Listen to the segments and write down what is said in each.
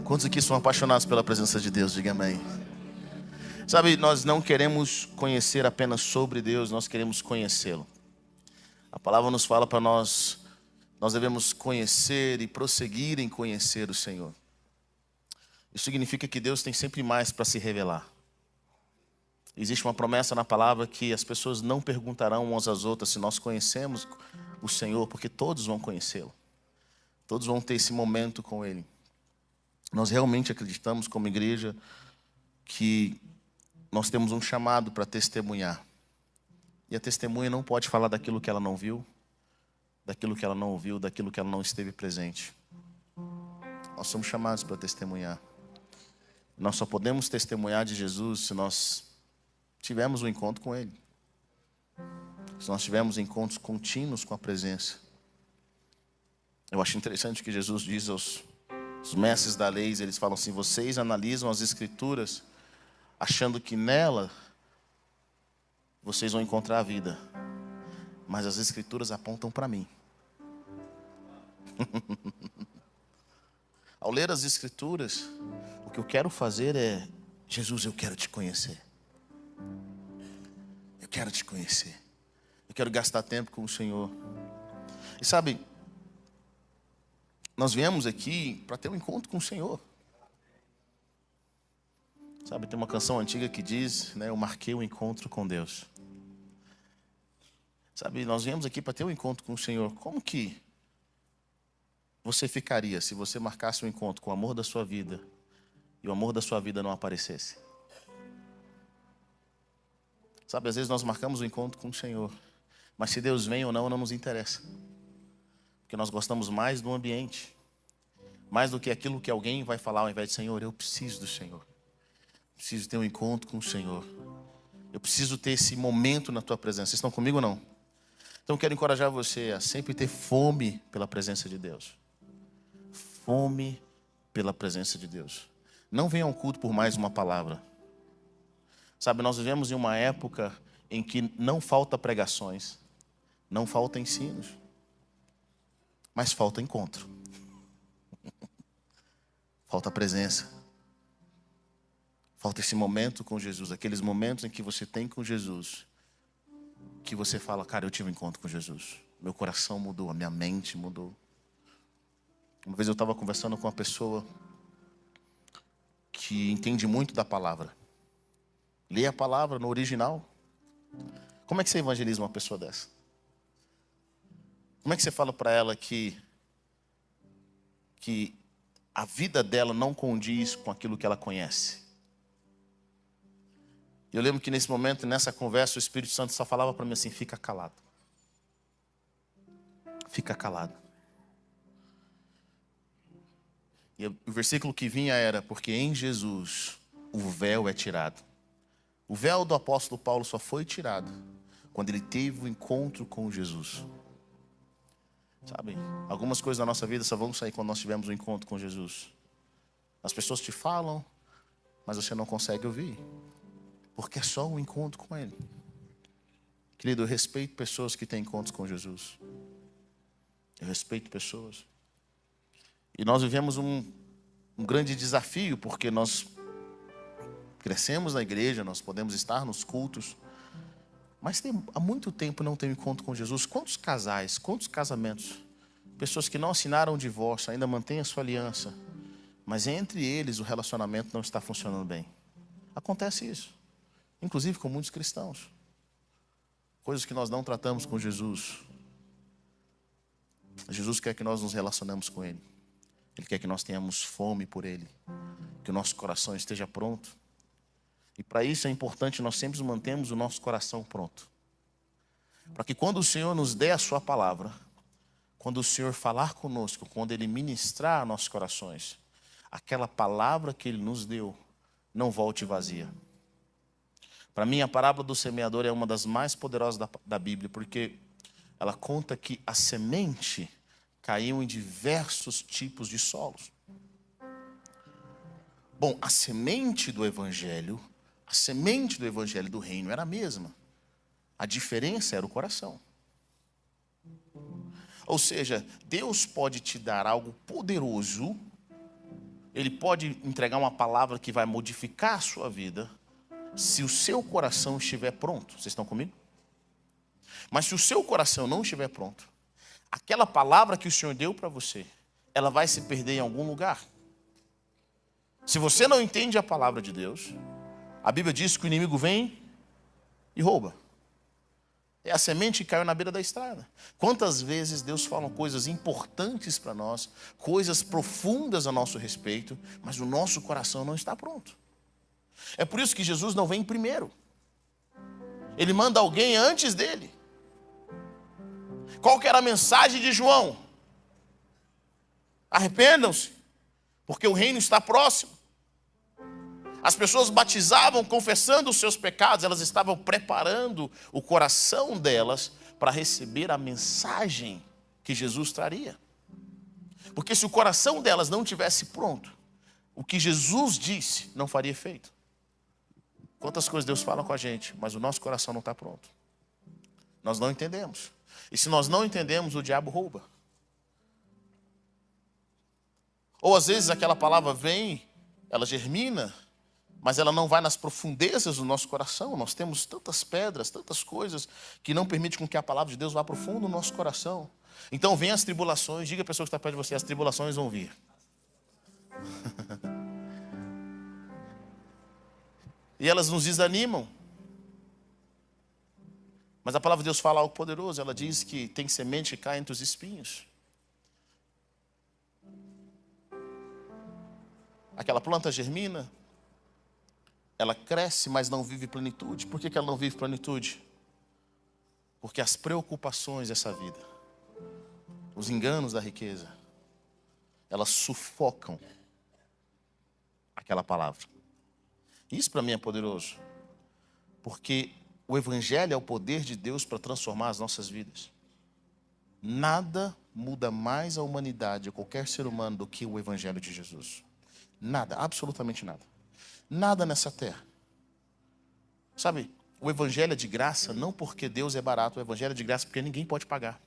Quantos aqui são apaixonados pela presença de Deus? Diga amém. Sabe, nós não queremos conhecer apenas sobre Deus, nós queremos conhecê-lo. A palavra nos fala para nós devemos conhecer e prosseguir em conhecer o Senhor. Isso significa que Deus tem sempre mais para se revelar. Existe uma promessa na palavra que as pessoas não perguntarão umas às outras se nós conhecemos o Senhor, porque todos vão conhecê-lo. Todos vão ter esse momento com Ele. Nós realmente acreditamos como igreja que nós temos um chamado para testemunhar. E a testemunha não pode falar daquilo que ela não viu, daquilo que ela não ouviu, daquilo que ela não esteve presente. Nós somos chamados para testemunhar. Nós só podemos testemunhar de Jesus se nós tivermos um encontro com Ele. Se nós tivermos encontros contínuos com a presença. Eu acho interessante que Jesus diz aos mestres da lei, eles falam assim: vocês analisam as Escrituras achando que nela vocês vão encontrar a vida. Mas as Escrituras apontam para mim. Ao ler as Escrituras, o que eu quero fazer é: Jesus, eu quero te conhecer. Eu quero te conhecer. Eu quero gastar tempo com o Senhor. E sabe, nós viemos aqui para ter um encontro com o Senhor. Sabe, tem uma canção antiga que diz, né, eu marquei um encontro com Deus. Sabe, nós viemos aqui para ter um encontro com o Senhor. Como que você ficaria se você marcasse um encontro com o amor da sua vida e o amor da sua vida não aparecesse? Sabe, às vezes nós marcamos um encontro com o Senhor, mas se Deus vem ou não nos interessa. Porque nós gostamos mais do ambiente, mais do que aquilo que alguém vai falar ao invés de: Senhor, eu preciso do Senhor. Preciso ter um encontro com o Senhor. Eu preciso ter esse momento na tua presença. Vocês estão comigo ou não? Então eu quero encorajar você a sempre ter fome pela presença de Deus. Fome pela presença de Deus. Não venha ao culto por mais uma palavra. Sabe, nós vivemos em uma época em que não falta pregações, não falta ensinos, mas falta encontro. Falta presença. Falta esse momento com Jesus, aqueles momentos em que você tem com Jesus, que você fala: cara, eu tive um encontro com Jesus. Meu coração mudou, a minha mente mudou. Uma vez eu estava conversando com uma pessoa que entende muito da palavra. Lê a palavra no original. Como é que você evangeliza uma pessoa dessa? Como é que você fala para ela que a vida dela não condiz com aquilo que ela conhece? Eu lembro que nesse momento, nessa conversa, o Espírito Santo só falava para mim assim: fica calado. Fica calado. E o versículo que vinha era: porque em Jesus o véu é tirado. O véu do apóstolo Paulo só foi tirado quando ele teve o encontro com Jesus. Sabe, algumas coisas da nossa vida só vão sair quando nós tivermos um encontro com Jesus. As pessoas te falam, mas você não consegue ouvir, porque é só um encontro com Ele. Querido, eu respeito pessoas que têm encontros com Jesus. Eu respeito pessoas. E nós vivemos um grande desafio, porque nós crescemos na igreja, nós podemos estar nos cultos, mas há muito tempo não tem um encontro com Jesus. Quantos casais, quantos casamentos, pessoas que não assinaram o divórcio, ainda mantêm a sua aliança, mas entre eles o relacionamento não está funcionando bem. Acontece isso, inclusive com muitos cristãos. Coisas que nós não tratamos com Jesus. Jesus quer que nós nos relacionemos com Ele. Ele quer que nós tenhamos fome por Ele, que o nosso coração esteja pronto. E para isso é importante nós sempre mantermos o nosso coração pronto. Para que quando o Senhor nos der a sua palavra, quando o Senhor falar conosco, quando Ele ministrar nossos corações, aquela palavra que Ele nos deu não volte vazia. Para mim, a parábola do semeador é uma das mais poderosas da Bíblia, porque ela conta que a semente caiu em diversos tipos de solos. Bom, a semente do Evangelho do reino era a mesma. A diferença era o coração. Ou seja, Deus pode te dar algo poderoso, Ele pode entregar uma palavra que vai modificar a sua vida se o seu coração estiver pronto. Vocês estão comigo? Mas se o seu coração não estiver pronto, aquela palavra que o Senhor deu para você, ela vai se perder em algum lugar. Se você não entende a palavra de Deus, a Bíblia diz que o inimigo vem e rouba. É a semente que caiu na beira da estrada. Quantas vezes Deus fala coisas importantes para nós, coisas profundas a nosso respeito, mas o nosso coração não está pronto. É por isso que Jesus não vem primeiro. Ele manda alguém antes dele. Qual que era a mensagem de João? Arrependam-se, porque o reino está próximo. As pessoas batizavam confessando os seus pecados, elas estavam preparando o coração delas para receber a mensagem que Jesus traria. Porque se o coração delas não tivesse pronto, o que Jesus disse não faria efeito. Quantas coisas Deus fala com a gente, mas o nosso coração não está pronto. Nós não entendemos. E se nós não entendemos, o diabo rouba. Ou às vezes aquela palavra vem, ela germina, mas ela não vai nas profundezas do nosso coração. Nós temos tantas pedras, tantas coisas que não permitem com que a palavra de Deus vá profundo no nosso coração. Então vem as tribulações, diga a pessoa que está perto de você, as tribulações vão vir. E elas nos desanimam. Mas a palavra de Deus fala algo poderoso. Ela diz que tem semente que cai entre os espinhos. Aquela planta germina, ela cresce, mas não vive plenitude. Por que ela não vive plenitude? Porque as preocupações dessa vida, os enganos da riqueza, elas sufocam aquela palavra. Isso para mim é poderoso, porque o Evangelho é o poder de Deus para transformar as nossas vidas. Nada muda mais a humanidade, a qualquer ser humano, do que o Evangelho de Jesus. Nada, absolutamente nada. Nada nessa terra. Sabe, o Evangelho é de graça, não porque Deus é barato, o Evangelho é de graça porque ninguém pode pagar.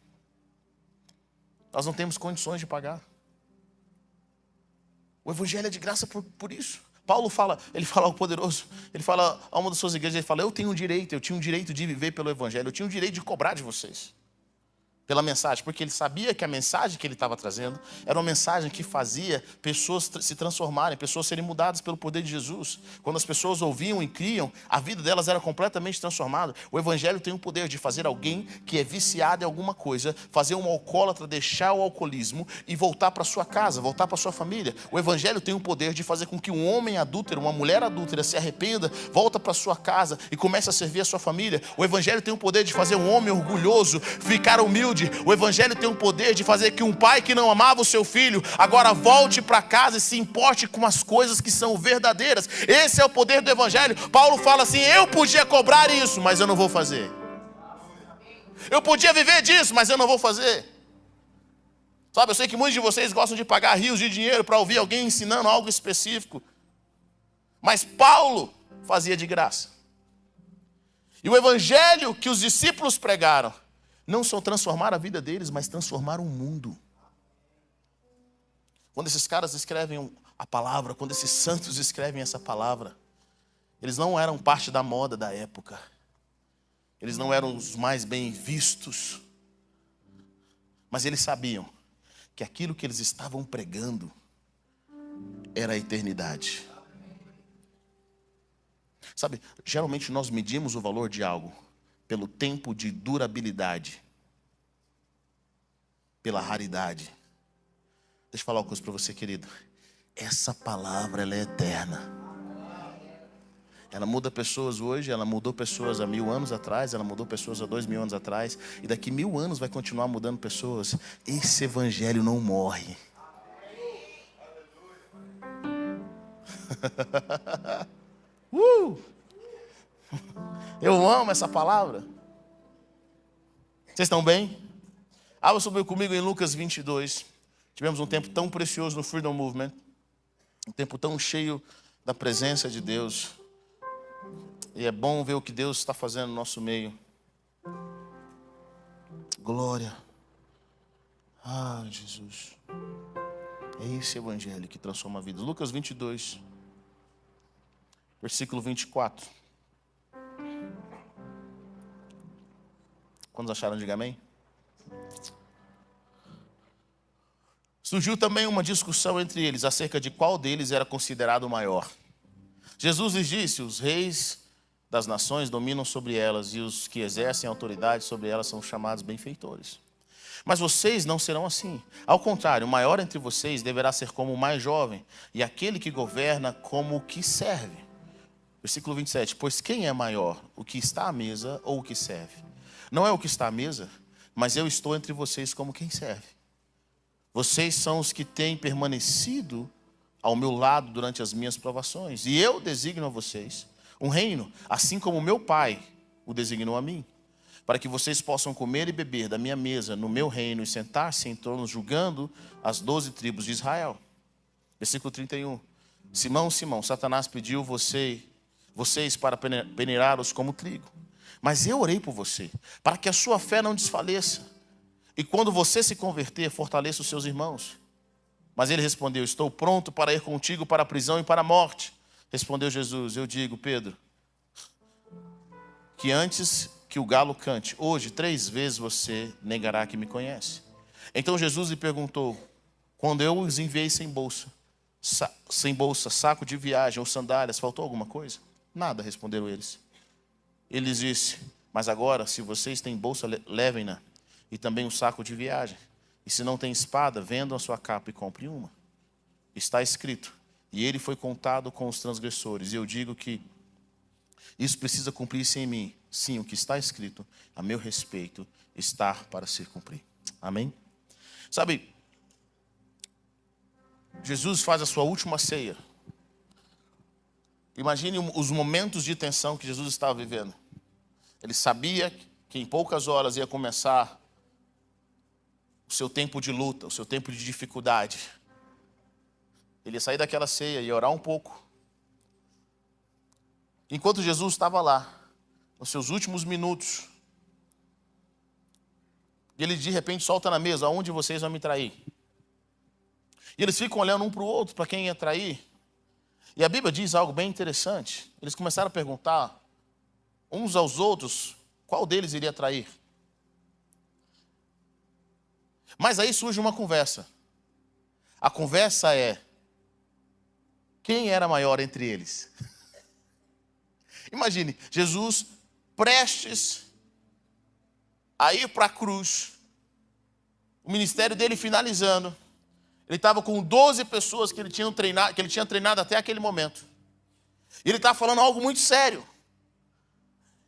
Nós não temos condições de pagar. O Evangelho é de graça por isso. Paulo fala, ele fala algo poderoso. Ele fala a uma das suas igrejas, ele fala, eu tinha um direito de viver pelo Evangelho, eu tinha um direito de cobrar de vocês. Pela mensagem, porque ele sabia que a mensagem que ele estava trazendo era uma mensagem que fazia pessoas se transformarem, pessoas serem mudadas pelo poder de Jesus. Quando as pessoas ouviam e criam, a vida delas era completamente transformada. O Evangelho tem o poder de fazer alguém que é viciado em alguma coisa, fazer um alcoólatra deixar o alcoolismo e voltar para sua casa, voltar para sua família. O Evangelho tem o poder de fazer com que um homem adúltero, uma mulher adúltera se arrependa, volta para sua casa e comece a servir a sua família. O Evangelho tem o poder de fazer um homem orgulhoso ficar humilde. O Evangelho tem o poder de fazer que um pai que não amava o seu filho agora volte para casa e se importe com as coisas que são verdadeiras. Esse é o poder do Evangelho. Paulo fala assim, eu podia cobrar isso, mas eu não vou fazer. Eu podia viver disso, mas eu não vou fazer. Sabe, eu sei que muitos de vocês gostam de pagar rios de dinheiro para ouvir alguém ensinando algo específico. Mas Paulo fazia de graça. E o Evangelho que os discípulos pregaram não só transformar a vida deles, mas transformar o mundo. Quando esses caras escrevem a palavra, quando esses santos escrevem essa palavra, eles não eram parte da moda da época. Eles não eram os mais bem vistos. Mas eles sabiam que aquilo que eles estavam pregando era a eternidade. Sabe, geralmente nós medimos o valor de algo pelo tempo de durabilidade, pela raridade. Deixa eu falar uma coisa para você, querido. Essa palavra, ela é eterna. Ela muda pessoas hoje, ela mudou pessoas há 1000 anos atrás, ela mudou pessoas há 2000 anos atrás, e daqui 1000 anos vai continuar mudando pessoas. Esse Evangelho não morre. Eu amo essa palavra. Vocês estão bem? Abra comigo em Lucas 22. Tivemos um tempo tão precioso no Freedom Movement. Um tempo tão cheio da presença de Deus. E é bom ver o que Deus está fazendo no nosso meio. Glória. Ah, Jesus. É esse evangelho que transforma vidas. Lucas 22, versículo 24. Quantos acharam? Diga amém. Surgiu também uma discussão entre eles acerca de qual deles era considerado o maior. Jesus lhes disse: os reis das nações dominam sobre elas, e os que exercem autoridade sobre elas são chamados benfeitores. Mas vocês não serão assim. Ao contrário, o maior entre vocês deverá ser como o mais jovem, e aquele que governa como o que serve. Versículo 27. Pois quem é maior, o que está à mesa ou o que serve? Não é o que está à mesa, mas eu estou entre vocês como quem serve. Vocês são os que têm permanecido ao meu lado durante as minhas provações. E eu designo a vocês um reino, assim como meu Pai o designou a mim, para que vocês possam comer e beber da minha mesa no meu reino e sentar-se em tronos julgando as 12 tribos de Israel. Versículo 31. Simão, Simão, Satanás pediu vocês para peneirá-los como trigo. Mas eu orei por você, para que a sua fé não desfaleça. E quando você se converter, fortaleça os seus irmãos. Mas ele respondeu: estou pronto para ir contigo para a prisão e para a morte. Respondeu Jesus: eu digo, Pedro, que antes que o galo cante, hoje 3 vezes você negará que me conhece. Então Jesus lhe perguntou: quando eu os enviei sem bolsa, saco de viagem ou sandálias, faltou alguma coisa? Nada, responderam eles. Ele lhes disse: mas agora, se vocês têm bolsa, levem-na, e também um saco de viagem. E se não tem espada, vendam a sua capa e comprem uma. Está escrito: e ele foi contado com os transgressores. E eu digo que isso precisa cumprir-se em mim. Sim, o que está escrito a meu respeito está para se cumprir. Amém? Sabe, Jesus faz a sua última ceia. Imagine os momentos de tensão que Jesus estava vivendo. Ele sabia que em poucas horas ia começar o seu tempo de luta, o seu tempo de dificuldade. Ele ia sair daquela ceia e orar um pouco. Enquanto Jesus estava lá, nos seus últimos minutos, ele de repente solta na mesa: aonde vocês vão me trair? E eles ficam olhando um para o outro, para quem ia trair. E a Bíblia diz algo bem interessante. Eles começaram a perguntar uns aos outros qual deles iria trair. Mas aí surge uma conversa. A conversa é: quem era maior entre eles? Imagine, Jesus prestes a ir para a cruz, o ministério dele finalizando. Ele estava com 12 pessoas que ele tinha treinado até aquele momento. E ele estava falando algo muito sério.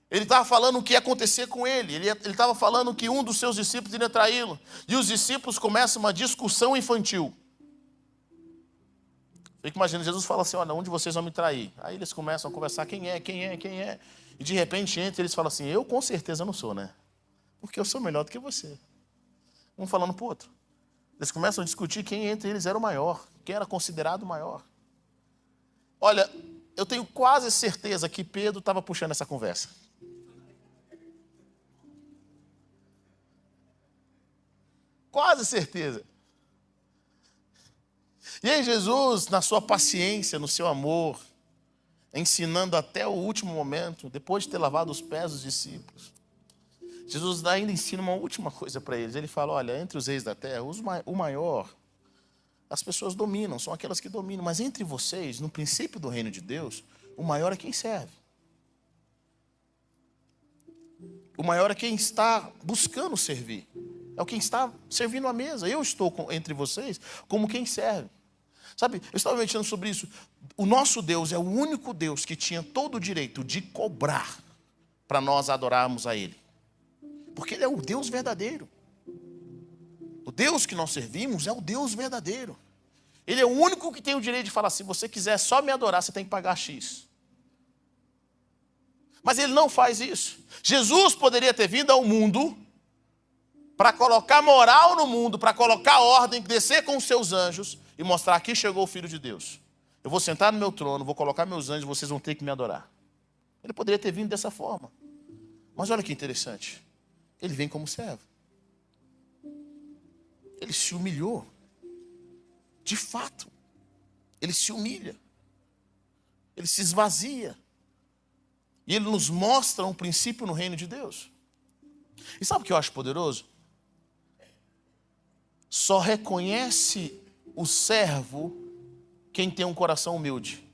Ele estava falando o que ia acontecer com ele. Ele estava falando que um dos seus discípulos iria traí-lo. E os discípulos começam uma discussão infantil. Fica imaginando, Jesus fala assim: olha, onde vocês vão me trair? Aí eles começam a conversar: quem é? E de repente entre eles falam assim: eu com certeza não sou, né? Porque eu sou melhor do que você. Um falando para o outro. Eles começam a discutir quem entre eles era o maior, quem era considerado o maior. Olha, eu tenho quase certeza que Pedro estava puxando essa conversa. Quase certeza. E aí Jesus, na sua paciência, no seu amor, ensinando até o último momento, depois de ter lavado os pés dos discípulos, Jesus ainda ensina uma última coisa para eles. Ele fala: olha, entre os reis da terra, o maior, as pessoas dominam, são aquelas que dominam. Mas entre vocês, no princípio do reino de Deus, o maior é quem serve. O maior é quem está buscando servir. É o quem está servindo a mesa. Eu estou entre vocês como quem serve. Sabe, eu estava meditando sobre isso. O nosso Deus é o único Deus que tinha todo o direito de cobrar para nós adorarmos a Ele. Porque Ele é o Deus verdadeiro. O Deus que nós servimos é o Deus verdadeiro. Ele é o único que tem o direito de falar: se você quiser só me adorar, você tem que pagar X. Mas Ele não faz isso. Jesus poderia ter vindo ao mundo para colocar moral no mundo, para colocar ordem, descer com os seus anjos e mostrar: aqui chegou o Filho de Deus. Eu vou sentar no meu trono, vou colocar meus anjos, vocês vão ter que me adorar. Ele poderia ter vindo dessa forma. Mas olha que interessante. Ele vem como servo. Ele se humilhou. de fato, ele se humilha, ele se esvazia. E ele nos mostra um princípio no reino de Deus. E sabe o que eu acho poderoso? Só reconhece o servo quem tem um coração humilde.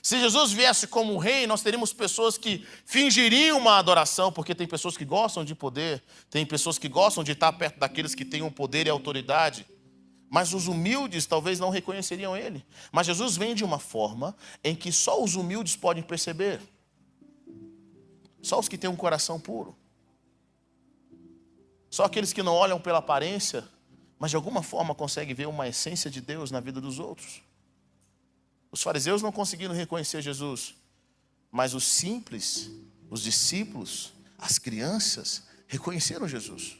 Se Jesus viesse como um rei, nós teríamos pessoas que fingiriam uma adoração, porque tem pessoas que gostam de poder, tem pessoas que gostam de estar perto daqueles que têm o poder e a autoridade, mas os humildes talvez não reconheceriam ele. Mas Jesus vem de uma forma em que só os humildes podem perceber, só os que têm um coração puro, só aqueles que não olham pela aparência, mas de alguma forma conseguem ver uma essência de Deus na vida dos outros. Os fariseus não conseguiram reconhecer Jesus, mas os simples, os discípulos, as crianças, reconheceram Jesus.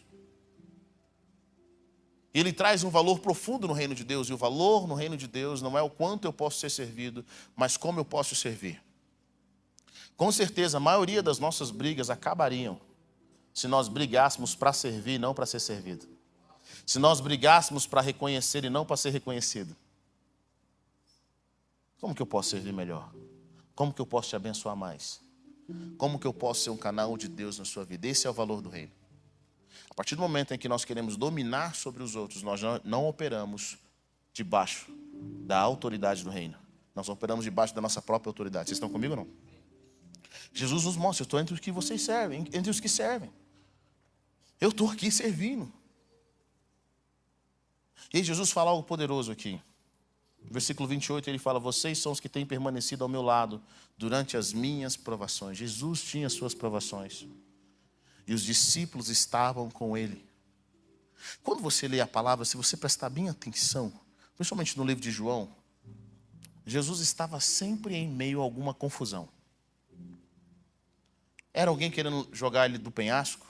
Ele traz um valor profundo no reino de Deus, e o valor no reino de Deus não é o quanto eu posso ser servido, mas como eu posso servir. Com certeza, a maioria das nossas brigas acabariam se nós brigássemos para servir e não para ser servido. Se nós brigássemos para reconhecer e não para ser reconhecido. Como que eu posso servir melhor? Como que eu posso te abençoar mais? Como que eu posso ser um canal de Deus na sua vida? Esse é o valor do reino. A partir do momento em que nós queremos dominar sobre os outros, nós não operamos debaixo da autoridade do reino. Nós operamos debaixo da nossa própria autoridade. Vocês estão comigo ou não? Jesus nos mostra, eu estou entre os que vocês servem, entre os que servem. Eu estou aqui servindo. E aí Jesus fala algo poderoso aqui. Versículo 28, ele fala, vocês são os que têm permanecido ao meu lado durante as minhas provações. Jesus tinha suas provações. E os discípulos estavam com ele. Quando você lê a palavra, se você prestar bem atenção, principalmente no livro de João, Jesus estava sempre em meio a alguma confusão. Era alguém querendo jogar ele do penhasco?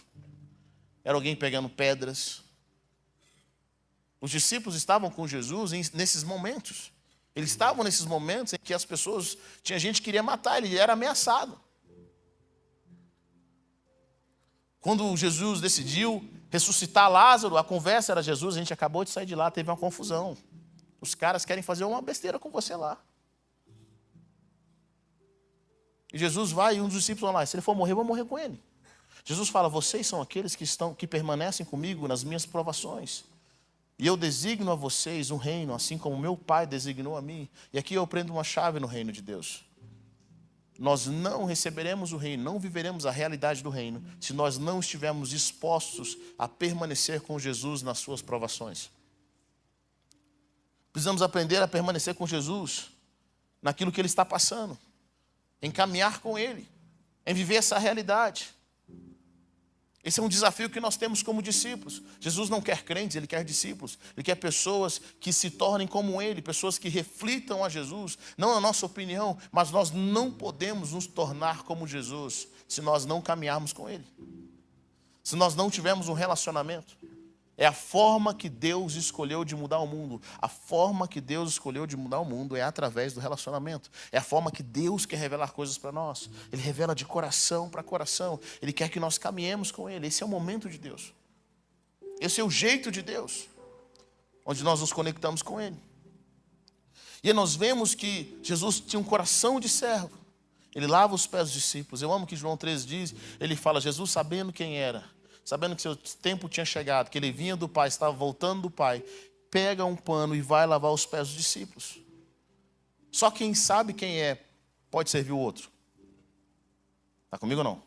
Era alguém pegando pedras? Os discípulos estavam com Jesus nesses momentos. Eles estavam nesses momentos em que as pessoas, tinha gente que queria matar ele era ameaçado. Quando Jesus decidiu ressuscitar Lázaro, a conversa era Jesus, a gente acabou de sair de lá, teve uma confusão. Os caras querem fazer uma besteira com você lá. E Jesus vai e um dos discípulos vai lá, se ele for morrer, eu vou morrer com ele. Jesus fala, vocês são aqueles que permanecem comigo nas minhas provações. E eu designo a vocês um reino, assim como meu Pai designou a mim. E aqui eu prendo uma chave no reino de Deus. Nós não receberemos o reino, não viveremos a realidade do reino, se nós não estivermos dispostos a permanecer com Jesus nas suas provações. Precisamos aprender a permanecer com Jesus naquilo que Ele está passando, em caminhar com Ele, em viver essa realidade. Esse é um desafio que nós temos como discípulos. Jesus não quer crentes, Ele quer discípulos. Ele quer pessoas que se tornem como Ele, pessoas que reflitam a Jesus. Não a nossa opinião, mas nós não podemos nos tornar como Jesus se nós não caminharmos com Ele. Se nós não tivermos um relacionamento. É a forma que Deus escolheu de mudar o mundo. A forma que Deus escolheu de mudar o mundo é através do relacionamento. É a forma que Deus quer revelar coisas para nós. Ele revela de coração para coração. Ele quer que nós caminhemos com Ele. Esse é o momento de Deus. Esse é o jeito de Deus. Onde nós nos conectamos com Ele. E aí nós vemos que Jesus tinha um coração de servo. Ele lava os pés dos discípulos. Eu amo que João 13 diz. Ele fala, Jesus sabendo quem era. Sabendo que seu tempo tinha chegado, que ele vinha do Pai, estava voltando do Pai, pega um pano e vai lavar os pés dos discípulos. Só quem sabe quem é, pode servir o outro. Está comigo ou não?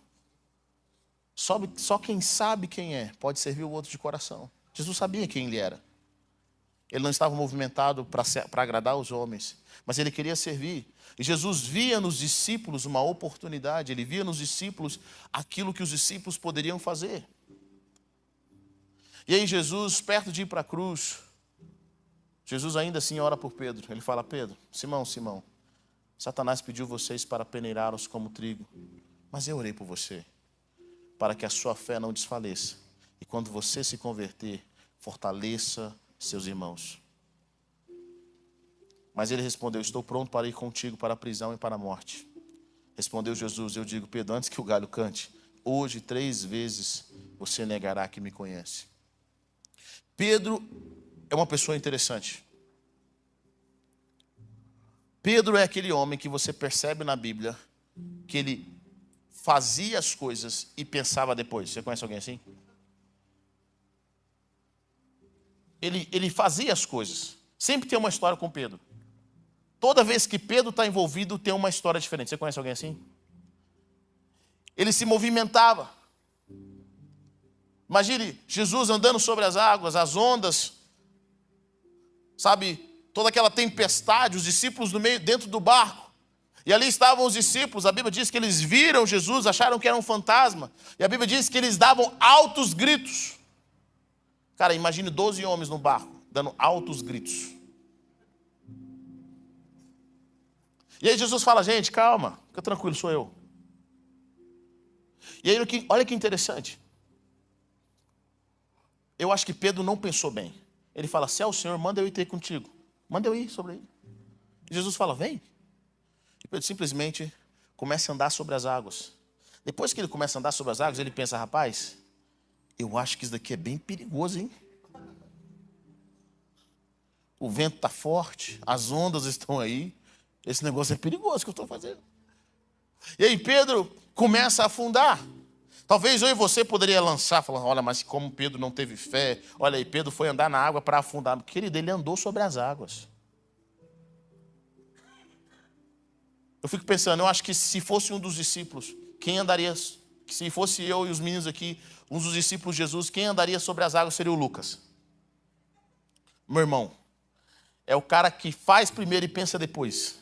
Só quem sabe quem é, pode servir o outro de coração. Jesus sabia quem ele era. Ele não estava movimentado para agradar os homens, mas ele queria servir. E Jesus via nos discípulos uma oportunidade, ele via nos discípulos aquilo que os discípulos poderiam fazer. E aí Jesus, perto de ir para a cruz, Jesus ainda assim ora por Pedro. Ele fala, Pedro, Simão, Simão, Satanás pediu vocês para peneirar-os como trigo, mas eu orei por você, para que a sua fé não desfaleça. E quando você se converter, fortaleça seus irmãos. Mas ele respondeu, estou pronto para ir contigo para a prisão e para a morte. Respondeu Jesus, eu digo, Pedro, antes que o galho cante, hoje 3 vezes você negará que me conhece. Pedro é uma pessoa interessante. Pedro é aquele homem que você percebe na Bíblia que ele fazia as coisas e pensava depois. Você conhece alguém assim? Ele fazia as coisas. Sempre tem uma história com Pedro. Toda vez que Pedro está envolvido, tem uma história diferente. Você conhece alguém assim? Ele se movimentava. Imagine Jesus andando sobre as águas, as ondas, sabe, toda aquela tempestade, os discípulos no meio, dentro do barco. E ali estavam os discípulos. A Bíblia diz que eles viram Jesus, acharam que era um fantasma. E a Bíblia diz que eles davam altos gritos. Cara, imagine 12 homens no barco, dando altos gritos. E aí Jesus fala, gente, calma, fica tranquilo, sou eu. E aí, olha que interessante. Eu acho que Pedro não pensou bem. Ele fala, se é o Senhor, manda eu ir ter contigo. Manda eu ir sobre ele. E Jesus fala, vem. E Pedro simplesmente começa a andar sobre as águas. Depois que ele começa a andar sobre as águas, ele pensa, rapaz, eu acho que isso daqui é bem perigoso, hein? O vento está forte, as ondas estão aí. Esse negócio é perigoso que eu estou fazendo. E aí Pedro começa a afundar. Talvez eu e você poderia lançar, falando, olha, mas como Pedro não teve fé, olha aí, Pedro foi andar na água para afundar. Querido, ele andou sobre as águas. Eu fico pensando, eu acho que se fosse um dos discípulos, quem andaria, se fosse eu e os meninos aqui, um dos discípulos de Jesus, quem andaria sobre as águas seria o Lucas. Meu irmão, é o cara que faz primeiro e pensa depois.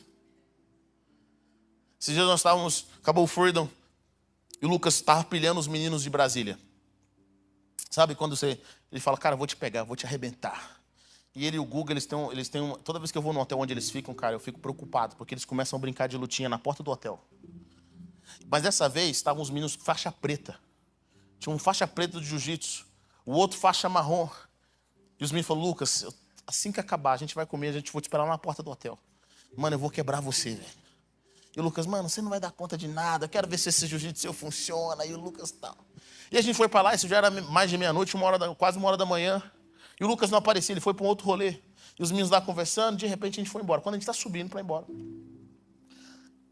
Esses dias nós estávamos, acabou o Freedom, e o Lucas estava pilhando os meninos de Brasília. Sabe quando ele fala, cara, eu vou te pegar, eu vou te arrebentar. E ele e o Guga, eles têm toda vez que eu vou no hotel onde eles ficam, cara, eu fico preocupado, porque eles começam a brincar de lutinha na porta do hotel. Mas dessa vez, estavam os meninos faixa preta. Tinha um faixa preta de jiu-jitsu, o outro faixa marrom. E os meninos falaram, Lucas, assim que acabar, a gente vai comer, a gente vai te esperar na porta do hotel. Mano, eu vou quebrar você, velho. E o Lucas, mano, você não vai dar conta de nada, eu quero ver se esse jiu-jitsu seu funciona. E o Lucas tal. E a gente foi para lá, isso já era mais de meia-noite, quase 1 hora da manhã. E o Lucas não aparecia, ele foi para um outro rolê. E os meninos lá conversando, de repente a gente foi embora. Quando a gente está subindo para ir embora.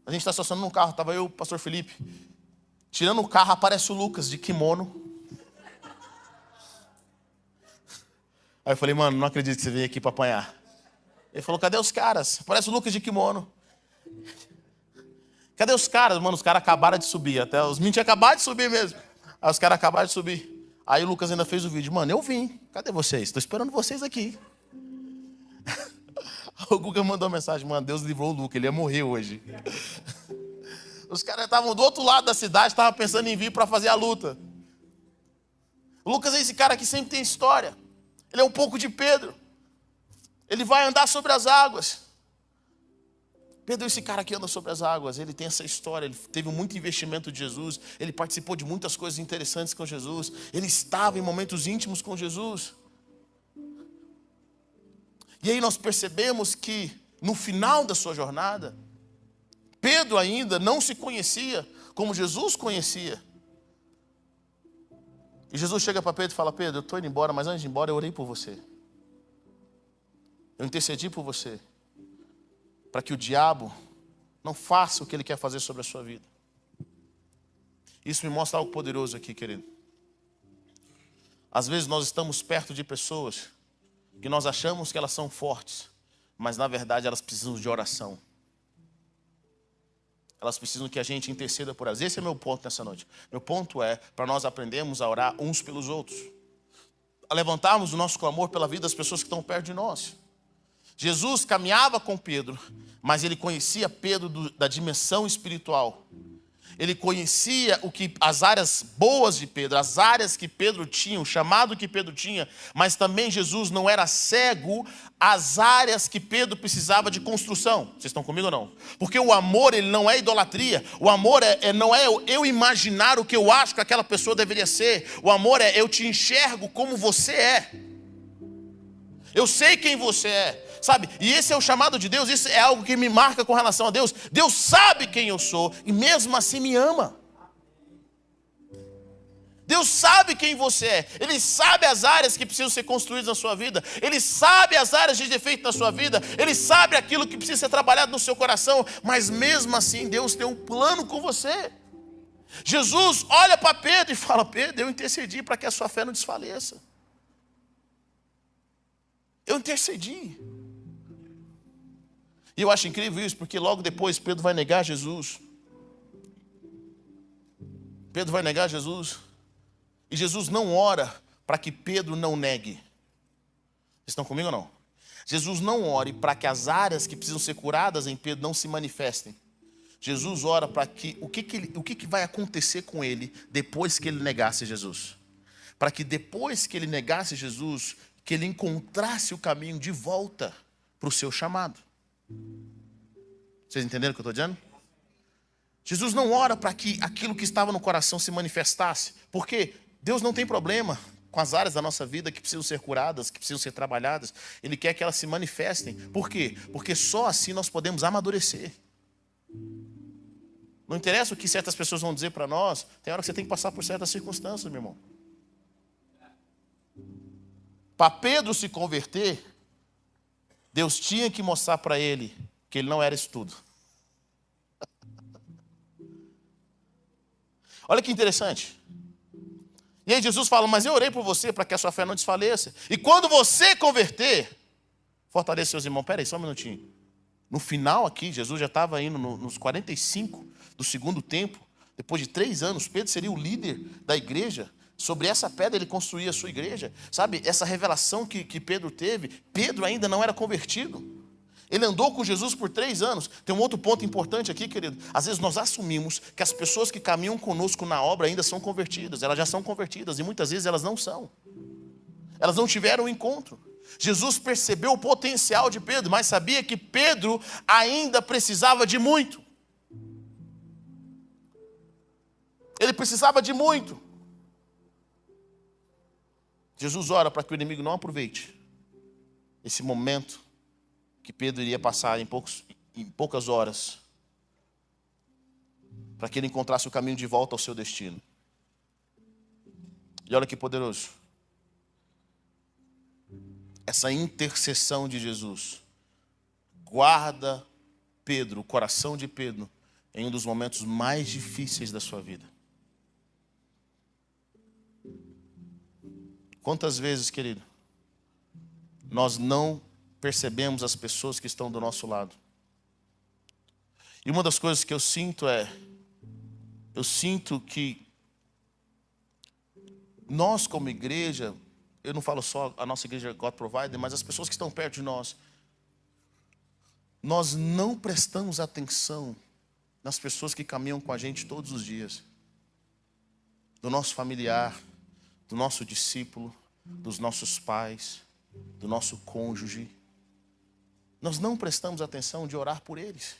A gente está estacionando num carro, estava eu e o pastor Felipe. Tirando o carro, aparece o Lucas de kimono. Aí eu falei, mano, não acredito que você veio aqui para apanhar. Ele falou, cadê os caras? Aparece o Lucas de kimono. Cadê os caras? Mano, os caras acabaram de subir. Até os meninos tinham acabado de subir mesmo. Aí os caras acabaram de subir. Aí o Lucas ainda fez o vídeo. Mano, eu vim. Cadê vocês? Estou esperando vocês aqui. O Guga mandou uma mensagem. Mano, Deus livrou o Lucas. Ele ia morrer hoje. Os caras estavam do outro lado da cidade. Estavam pensando em vir para fazer a luta. O Lucas é esse cara que sempre tem história. Ele é um pouco de Pedro. Ele vai andar sobre as águas. Pedro é esse cara que anda sobre as águas, ele tem essa história, ele teve muito investimento de Jesus, ele participou de muitas coisas interessantes com Jesus, ele estava em momentos íntimos com Jesus. E aí nós percebemos que no final da sua jornada, Pedro ainda não se conhecia como Jesus conhecia. E Jesus chega para Pedro e fala, Pedro, eu estou indo embora, mas antes de ir embora eu orei por você. Eu intercedi por você. Para que o diabo não faça o que ele quer fazer sobre a sua vida. Isso me mostra algo poderoso aqui, querido. Às vezes nós estamos perto de pessoas que nós achamos que elas são fortes, mas na verdade elas precisam de oração. Elas precisam que a gente interceda por elas. Esse é meu ponto nessa noite. Meu ponto é para nós aprendermos a orar uns pelos outros. A levantarmos o nosso clamor pela vida das pessoas que estão perto de nós. Jesus caminhava com Pedro, mas ele conhecia Pedro da dimensão espiritual. Ele conhecia as áreas boas de Pedro, as áreas que Pedro tinha, o chamado que Pedro tinha, mas também Jesus não era cego às áreas que Pedro precisava de construção. Vocês estão comigo ou não? Porque o amor, ele não é idolatria. O amor não é eu imaginar o que eu acho que aquela pessoa deveria ser. O amor é eu te enxergo como você é. Eu sei quem você é. Sabe, e esse é o chamado de Deus, isso é algo que me marca com relação a Deus. Deus sabe quem eu sou e mesmo assim me ama. Deus sabe quem você é. Ele sabe as áreas que precisam ser construídas na sua vida. Ele sabe as áreas de defeito na sua vida. Ele sabe aquilo que precisa ser trabalhado no seu coração. Mas mesmo assim, Deus tem um plano com você. Jesus olha para Pedro e fala: Pedro, eu intercedi para que a sua fé não desfaleça. Eu intercedi. E eu acho incrível isso, porque logo depois Pedro vai negar Jesus. Pedro vai negar Jesus. E Jesus não ora para que Pedro não negue. Vocês estão comigo ou não? Jesus não ore para que as áreas que precisam ser curadas em Pedro não se manifestem. Jesus ora para que o que vai acontecer com ele depois que ele negasse Jesus. Para que depois que ele negasse Jesus, que ele encontrasse o caminho de volta para o seu chamado. Vocês entenderam o que eu estou dizendo? Jesus não ora para que aquilo que estava no coração se manifestasse. Porque Deus não tem problema com as áreas da nossa vida que precisam ser curadas, que precisam ser trabalhadas. Ele quer que elas se manifestem. Por quê? Porque só assim nós podemos amadurecer. Não interessa o que certas pessoas vão dizer para nós. Tem hora que você tem que passar por certas circunstâncias, meu irmão. Para Pedro se converter, Deus tinha que mostrar para ele que ele não era isso tudo. Olha que interessante. E aí Jesus fala: mas eu orei por você para que a sua fé não desfaleça. E quando você converter, fortaleça seus irmãos. Pera aí, só um minutinho. No final aqui, Jesus já estava indo nos 45 do segundo tempo. Depois de 3 anos, Pedro seria o líder da igreja. Sobre essa pedra ele construía a sua igreja. Sabe, essa revelação que Pedro teve, Pedro ainda não era convertido. Ele andou com Jesus por 3 anos. Tem um outro ponto importante aqui, querido. Às vezes nós assumimos que as pessoas que caminham conosco na obra ainda são convertidas. Elas já são convertidas e muitas vezes elas não são. Elas não tiveram um encontro. Jesus percebeu o potencial de Pedro, mas sabia que Pedro ainda precisava de muito. Ele precisava de muito. Jesus ora para que o inimigo não aproveite esse momento que Pedro iria passar em poucas horas, para que ele encontrasse o caminho de volta ao seu destino. E olha que poderoso. Essa intercessão de Jesus guarda Pedro, o coração de Pedro, em um dos momentos mais difíceis da sua vida. Quantas vezes, querido, nós não percebemos as pessoas que estão do nosso lado? E uma das coisas que eu sinto que nós como igreja, eu não falo só a nossa igreja God Provider, mas as pessoas que estão perto de nós não prestamos atenção nas pessoas que caminham com a gente todos os dias. Do nosso familiar, do nosso discípulo, dos nossos pais, do nosso cônjuge. Nós não prestamos atenção de orar por eles,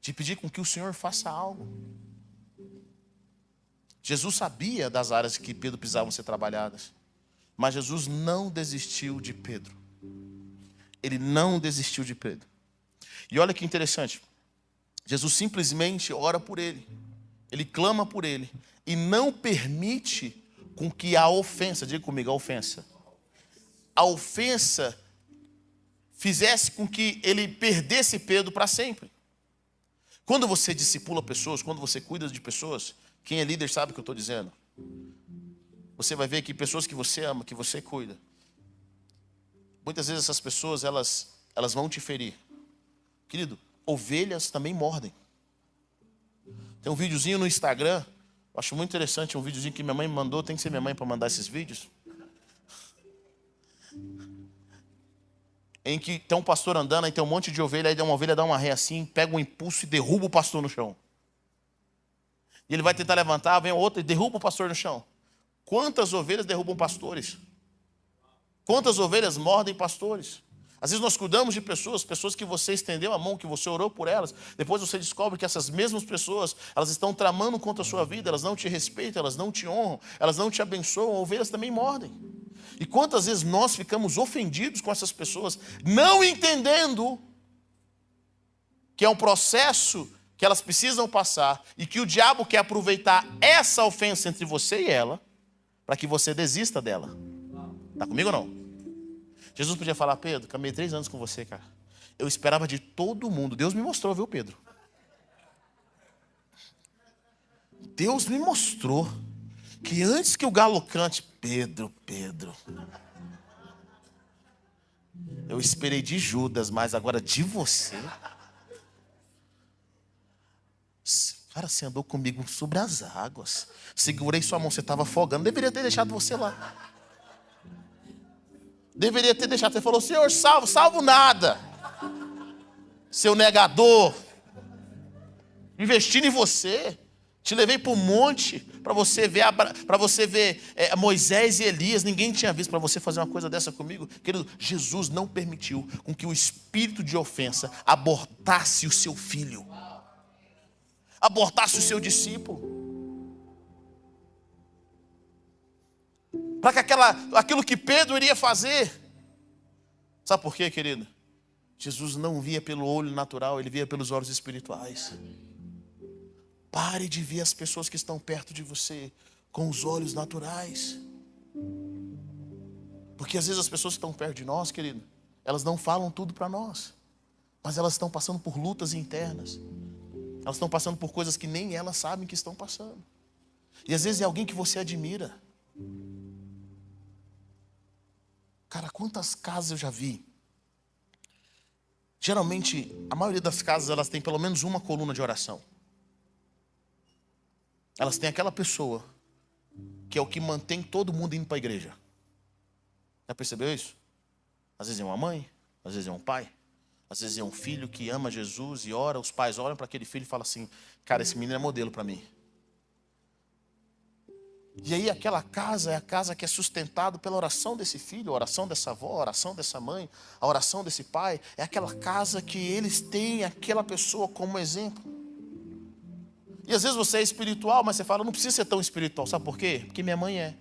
de pedir com que o Senhor faça algo. Jesus sabia das áreas que Pedro precisavam ser trabalhadas, mas Jesus não desistiu de Pedro. Ele não desistiu de Pedro. E olha que interessante, Jesus simplesmente ora por ele, ele clama por ele, e não permite com que a ofensa, diga comigo, a ofensa fizesse com que ele perdesse Pedro para sempre. Quando você discipula pessoas, quando você cuida de pessoas, quem é líder sabe o que eu estou dizendo. Você vai ver que pessoas que você ama, que você cuida, muitas vezes essas pessoas, elas vão te ferir. Querido, ovelhas também mordem. Tem um videozinho no Instagram, eu acho muito interessante, um videozinho que minha mãe me mandou, tem que ser minha mãe para mandar esses vídeos. Em que tem um pastor andando, aí tem um monte de ovelha, aí uma ovelha dá uma ré assim, pega um impulso e derruba o pastor no chão. E ele vai tentar levantar, vem outra e derruba o pastor no chão. Quantas ovelhas derrubam pastores? Quantas ovelhas mordem pastores? Às vezes nós cuidamos de pessoas que você estendeu a mão, que você orou por elas. Depois você descobre que essas mesmas pessoas, elas estão tramando contra a sua vida, elas não te respeitam, elas não te honram, elas não te abençoam, ovelhas também mordem. E quantas vezes nós ficamos ofendidos com essas pessoas, não entendendo que é um processo que elas precisam passar e que o diabo quer aproveitar essa ofensa entre você e ela para que você desista dela. Está comigo ou não? Jesus podia falar: Pedro, caminhei 3 anos com você, cara. Eu esperava de todo mundo. Deus me mostrou, viu, Pedro? Deus me mostrou que antes que o galo cante, Pedro, eu esperei de Judas, mas agora de você. Cara, você andou comigo sobre as águas. Segurei sua mão, você estava afogando. Deveria ter deixado você lá. Deveria ter deixado. Você falou: Senhor, salvo nada. Seu negador. Investindo em você. Te levei para o monte para você ver, Moisés e Elias. Ninguém tinha visto, para você fazer uma coisa dessa comigo. Querido, Jesus não permitiu com que o espírito de ofensa abortasse o seu filho. Abortasse o seu discípulo. Para que aquilo que Pedro iria fazer. Sabe por quê, querido? Jesus não via pelo olho natural, ele via pelos olhos espirituais. Pare de ver as pessoas que estão perto de você com os olhos naturais. Porque às vezes as pessoas que estão perto de nós, querido, elas não falam tudo para nós. Mas elas estão passando por lutas internas. Elas estão passando por coisas que nem elas sabem que estão passando. E às vezes é alguém que você admira. Cara, quantas casas eu já vi? Geralmente, a maioria das casas, elas têm pelo menos uma coluna de oração. Elas têm aquela pessoa que é o que mantém todo mundo indo para a igreja. Já percebeu isso? Às vezes é uma mãe, às vezes é um pai, às vezes é um filho que ama Jesus e ora. Os pais olham para aquele filho e falam assim: cara, esse menino é modelo para mim. E aí aquela casa é a casa que é sustentada pela oração desse filho, a oração dessa avó, a oração dessa mãe, a oração desse pai. É aquela casa que eles têm aquela pessoa como exemplo. E às vezes você é espiritual, mas você fala: eu não preciso ser tão espiritual. Sabe por quê? Porque minha mãe é.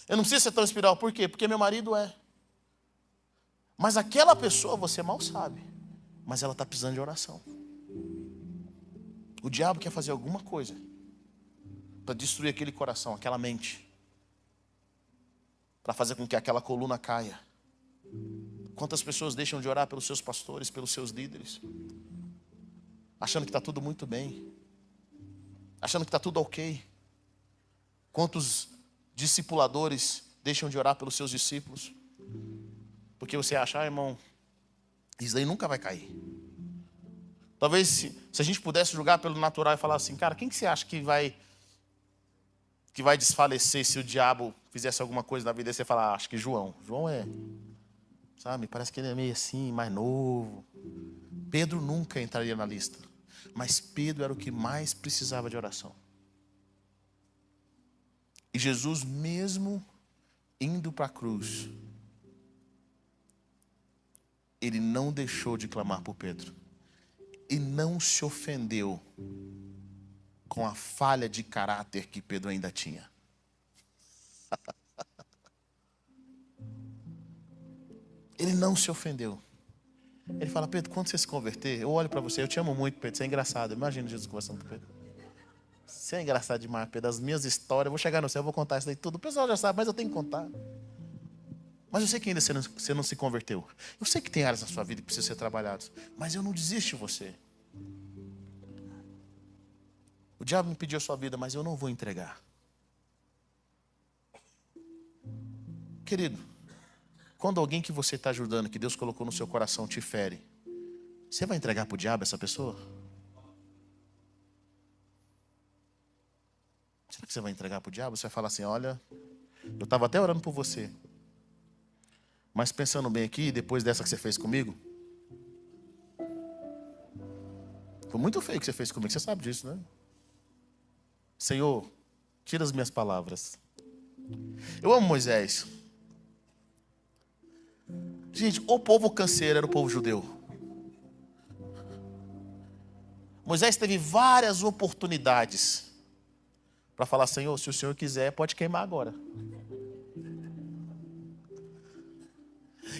Eu não preciso ser tão espiritual. Por quê? Porque meu marido é. Mas aquela pessoa você mal sabe, mas ela está precisando de oração. O diabo quer fazer alguma coisa para destruir aquele coração, aquela mente, para fazer com que aquela coluna caia. Quantas pessoas deixam de orar pelos seus pastores, pelos seus líderes, achando que está tudo muito bem, achando que está tudo ok. Quantos discipuladores deixam de orar pelos seus discípulos, porque você acha: irmão, isso daí nunca vai cair. Talvez se a gente pudesse julgar pelo natural e falar assim: cara, quem que você acha que vai desfalecer se o diabo fizesse alguma coisa na vida? E você fala: acho que João é, sabe, parece que ele é meio assim, mais novo. Pedro nunca entraria na lista, mas Pedro era o que mais precisava de oração. E Jesus, mesmo indo para a cruz, ele não deixou de clamar por Pedro. E não se ofendeu com a falha de caráter que Pedro ainda tinha. Ele não se ofendeu. Ele fala: Pedro, quando você se converter, eu olho para você, eu te amo muito, Pedro, você é engraçado. Imagina Jesus conversando com Pedro. Você é engraçado demais, Pedro. As minhas histórias, eu vou chegar no céu, eu vou contar isso daí tudo. O pessoal já sabe, mas eu tenho que contar. Mas eu sei que ainda você não se converteu. Eu sei que tem áreas na sua vida que precisam ser trabalhadas. Mas eu não desisto de você. O diabo me pediu a sua vida, mas eu não vou entregar. Querido, quando alguém que você está ajudando, que Deus colocou no seu coração, te fere, você vai entregar para o diabo essa pessoa? Será que você vai entregar para o diabo? Você vai falar assim: olha, eu estava até orando por você, mas pensando bem aqui, depois dessa que você fez comigo, foi muito feio o que você fez comigo, você sabe disso, né? Senhor, tira as minhas palavras. Eu amo Moisés. Gente, o povo canseiro era o povo judeu. Moisés teve várias oportunidades para falar: Senhor, se o Senhor quiser, pode queimar agora.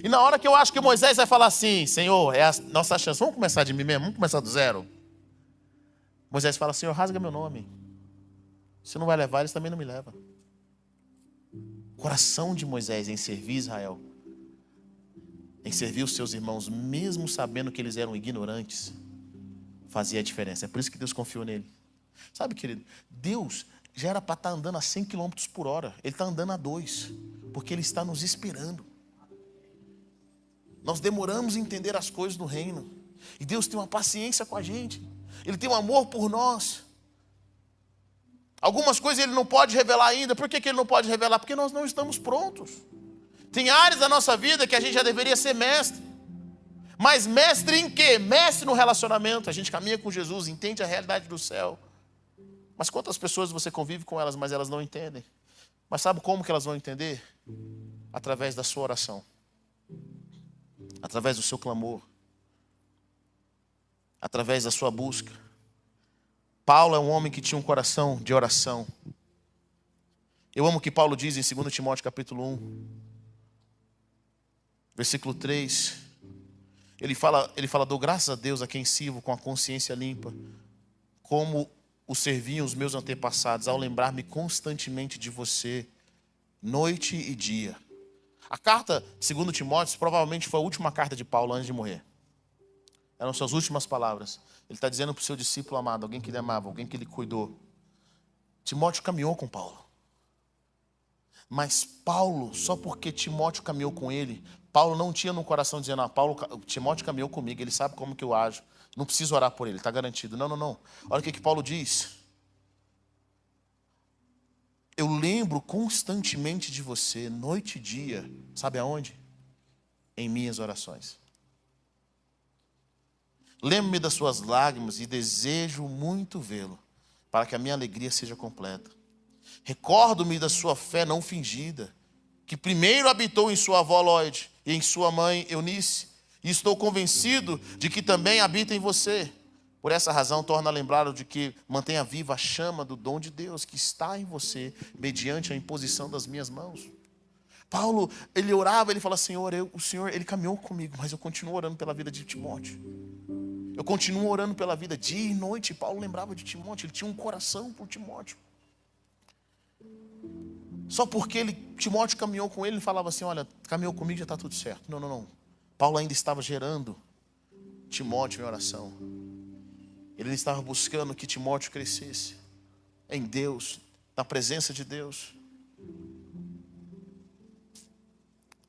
E na hora que eu acho que Moisés vai falar assim: Senhor, é a nossa chance, vamos começar de mim mesmo, vamos começar do zero. Moisés fala: Senhor, rasga meu nome. Se não vai levar, eles também não me levam. coração de Moisés em servir Israel, em servir os seus irmãos, mesmo sabendo que eles eram ignorantes, fazia a diferença. É por isso que Deus confiou nele. Sabe, querido, Deus já era para estar andando a 100 quilômetros por hora. Ele está andando a 2, porque Ele está nos esperando. Nós demoramos a entender as coisas do reino. E Deus tem uma paciência com a gente. Ele tem um amor por nós. Algumas coisas Ele não pode revelar ainda. Por que Ele não pode revelar? Porque nós não estamos prontos. Tem áreas da nossa vida que a gente já deveria ser mestre. Mas mestre em quê? Mestre no relacionamento. A gente caminha com Jesus, entende a realidade do céu. Mas quantas pessoas você convive com elas, mas elas não entendem? Mas sabe como que elas vão entender? Através da sua oração. Através do seu clamor. Através da sua busca. Paulo é um homem que tinha um coração de oração. Eu amo o que Paulo diz em 2 Timóteo capítulo 1. Versículo 3. Ele fala, dou graças a Deus a quem sirvo com a consciência limpa, como o serviam os meus antepassados, ao lembrar-me constantemente de você, noite e dia. A carta de 2 Timóteo provavelmente foi a última carta de Paulo antes de morrer. Eram suas últimas palavras. Ele está dizendo para o seu discípulo amado, alguém que ele amava, alguém que ele cuidou. Timóteo caminhou com Paulo. Mas Paulo, só porque Timóteo caminhou com ele, Paulo não tinha no coração dizendo, Timóteo caminhou comigo, ele sabe como que eu ajo. Não preciso orar por ele, está garantido. Não. Olha o que Paulo diz. Eu lembro constantemente de você, noite e dia. Sabe aonde? Em minhas orações. Lembro-me das suas lágrimas e desejo muito vê-lo, para que a minha alegria seja completa. Recordo-me da sua fé não fingida, que primeiro habitou em sua avó Lóide e em sua mãe Eunice, e estou convencido de que também habita em você. Por essa razão, torna a lembrá-lo de que mantenha viva a chama do dom de Deus que está em você, mediante a imposição das minhas mãos. Paulo, ele orava, ele fala, Senhor, o Senhor, ele caminhou comigo, mas eu continuo orando pela vida de Timóteo. Eu continuo orando pela vida dia e noite. Paulo lembrava de Timóteo, ele tinha um coração por Timóteo. Só porque Timóteo caminhou com ele falava assim, olha, caminhou comigo, já está tudo certo. Não. Paulo ainda estava gerando Timóteo em oração. Ele estava buscando que Timóteo crescesse em Deus, na presença de Deus.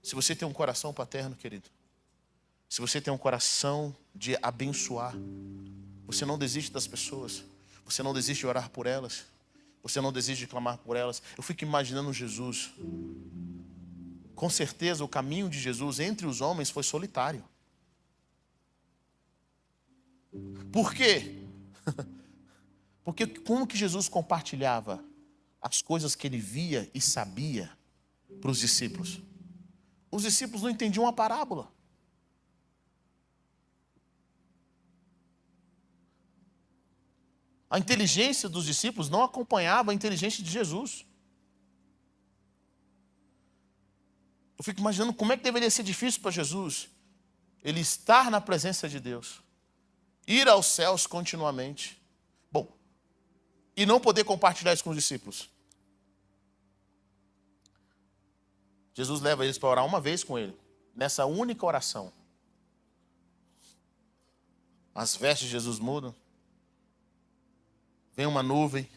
Se você tem um coração paterno, querido, se você tem um coração de abençoar, você não desiste das pessoas, você não desiste de orar por elas, você não desiste de clamar por elas. Eu fico imaginando Jesus. Com certeza o caminho de Jesus entre os homens foi solitário. Por quê? Porque como que Jesus compartilhava as coisas que ele via e sabia para os discípulos? Os discípulos não entendiam a parábola. A inteligência dos discípulos não acompanhava a inteligência de Jesus. Eu fico imaginando como é que deveria ser difícil para Jesus ele estar na presença de Deus, ir aos céus continuamente, e não poder compartilhar isso com os discípulos. Jesus leva eles para orar uma vez com ele, nessa única oração. As vestes de Jesus mudam, vem uma nuvem.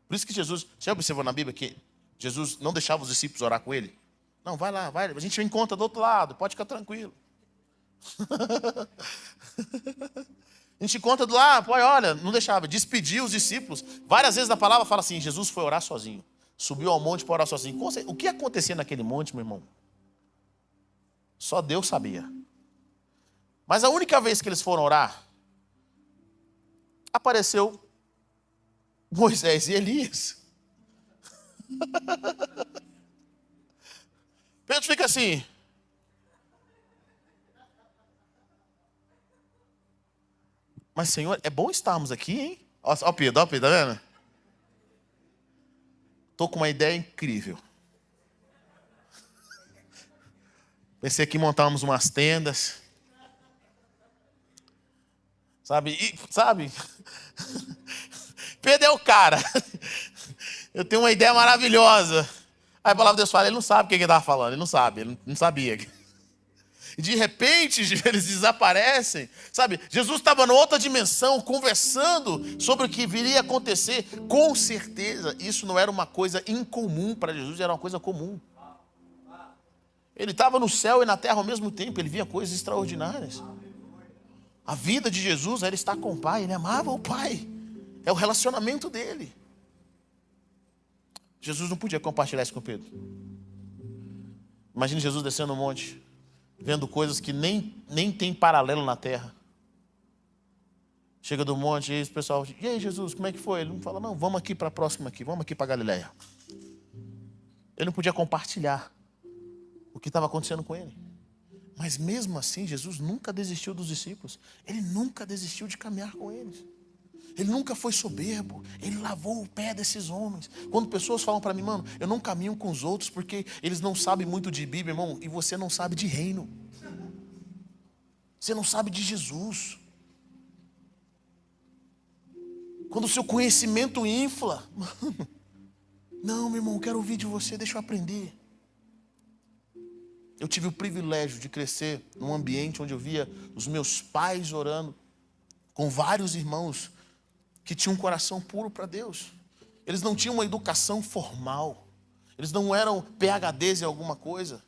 Por isso que Jesus, você já observou na Bíblia que Jesus não deixava os discípulos orar com ele? Não, vai lá, a gente encontra do outro lado, pode ficar tranquilo. A gente encontra do lado, olha, não deixava, despediu os discípulos. Várias vezes na palavra fala assim, Jesus foi orar sozinho. Subiu ao monte para orar sozinho. O que acontecia naquele monte, meu irmão? Só Deus sabia. Mas a única vez que eles foram orar, apareceu Moisés e Elias. Pedro fica assim. Mas, Senhor, é bom estarmos aqui, hein? Ó o Pedro, tá vendo? Estou com uma ideia incrível. Pensei que montávamos umas tendas. Sabe? Pedro é o cara. Eu tenho uma ideia maravilhosa. Aí a palavra de Deus fala, ele não sabe o que ele estava falando, ele não sabe, ele não sabia. E de repente eles desaparecem, sabe? Jesus estava numa outra dimensão, conversando sobre o que viria a acontecer. Com certeza, isso não era uma coisa incomum para Jesus, era uma coisa comum. Ele estava no céu e na terra ao mesmo tempo, ele via coisas extraordinárias. A vida de Jesus era estar com o Pai, ele amava o Pai. É o relacionamento dele. Jesus não podia compartilhar isso com Pedro. Imagine Jesus descendo no monte, vendo coisas que nem tem paralelo na terra. Chega do monte e o pessoal diz, e aí Jesus, como é que foi? Ele não fala, não, vamos aqui para a próxima aqui, vamos aqui para Galileia. Ele não podia compartilhar o que estava acontecendo com ele. Mas mesmo assim, Jesus nunca desistiu dos discípulos. Ele nunca desistiu de caminhar com eles. Ele nunca foi soberbo. Ele lavou o pé desses homens. Quando pessoas falam para mim, mano, eu não caminho com os outros porque eles não sabem muito de Bíblia, irmão. E você não sabe de reino. Você não sabe de Jesus. Quando o seu conhecimento infla, mano, não, meu irmão, eu quero ouvir de você, deixa eu aprender. Eu tive o privilégio de crescer num ambiente onde eu via os meus pais orando com vários irmãos que tinham um coração puro para Deus. Eles não tinham uma educação formal. Eles não eram PhDs em alguma coisa.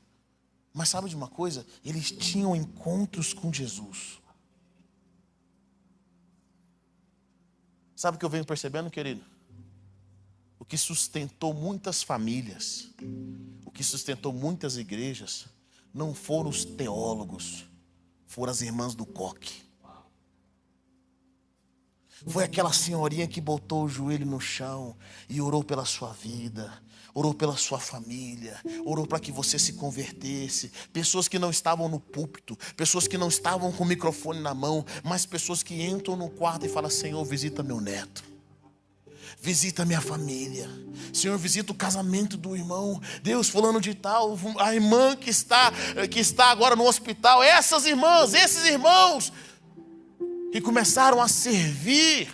Mas sabe de uma coisa? Eles tinham encontros com Jesus. Sabe o que eu venho percebendo, querido? O que sustentou muitas famílias, o que sustentou muitas igrejas, não foram os teólogos, foram as irmãs do coque. Foi aquela senhorinha que botou o joelho no chão e orou pela sua vida, orou pela sua família, orou para que você se convertesse. Pessoas que não estavam no púlpito, pessoas que não estavam com o microfone na mão, mas pessoas que entram no quarto e falam, Senhor, visita meu neto. Visita minha família. Senhor, visita o casamento do irmão. Deus, fulano de tal, a irmã que está agora no hospital. Essas irmãs, esses irmãos que começaram a servir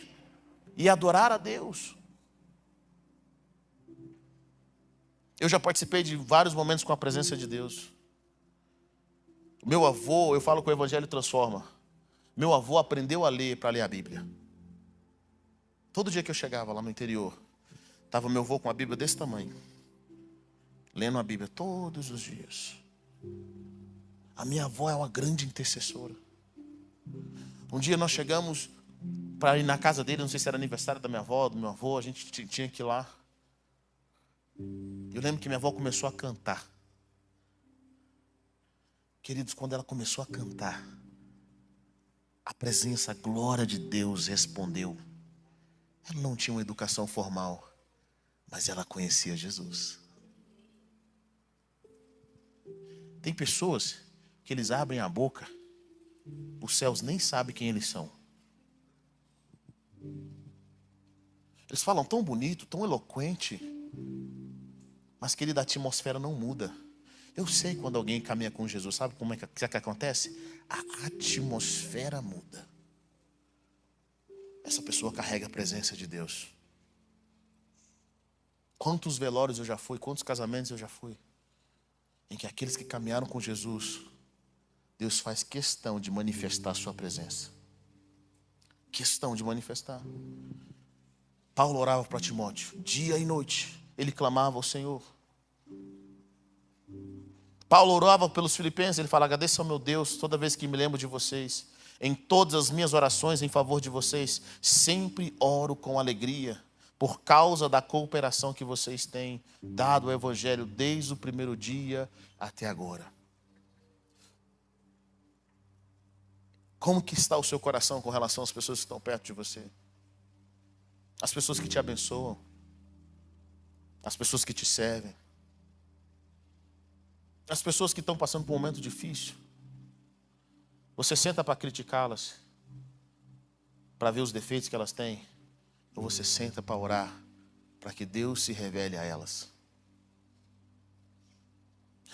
e adorar a Deus. Eu já participei de vários momentos com a presença de Deus. O meu avô, eu falo que o Evangelho transforma. Meu avô aprendeu a ler para ler a Bíblia. Todo dia que eu chegava lá no interior, estava meu avô com a Bíblia desse tamanho, lendo a Bíblia todos os dias. A minha avó é uma grande intercessora. Um dia nós chegamos para ir na casa dele, não sei se era aniversário da minha avó, do meu avô, a gente tinha que ir lá. Eu lembro que minha avó começou a cantar. Queridos, quando ela começou a cantar, a presença, a glória de Deus respondeu. Ela não tinha uma educação formal, mas ela conhecia Jesus. Tem pessoas que eles abrem a boca, os céus nem sabem quem eles são. Eles falam tão bonito, tão eloquente, mas querida, a atmosfera não muda. Eu sei quando alguém caminha com Jesus, sabe como é que acontece? A atmosfera muda. Essa pessoa carrega a presença de Deus. Quantos velórios eu já fui, quantos casamentos eu já fui, em que aqueles que caminharam com Jesus, Deus faz questão de manifestar a sua presença. Questão de manifestar. Paulo orava para Timóteo, dia e noite, ele clamava ao Senhor. Paulo orava pelos filipenses, ele fala, agradeço ao meu Deus toda vez que me lembro de vocês. Em todas as minhas orações em favor de vocês, sempre oro com alegria, por causa da cooperação que vocês têm dado ao Evangelho desde o primeiro dia até agora. Como que está o seu coração com relação às pessoas que estão perto de você? As pessoas que te abençoam, as pessoas que te servem, as pessoas que estão passando por um momento difícil. Você senta para criticá-las, para ver os defeitos que elas têm, ou você senta para orar, para que Deus se revele a elas?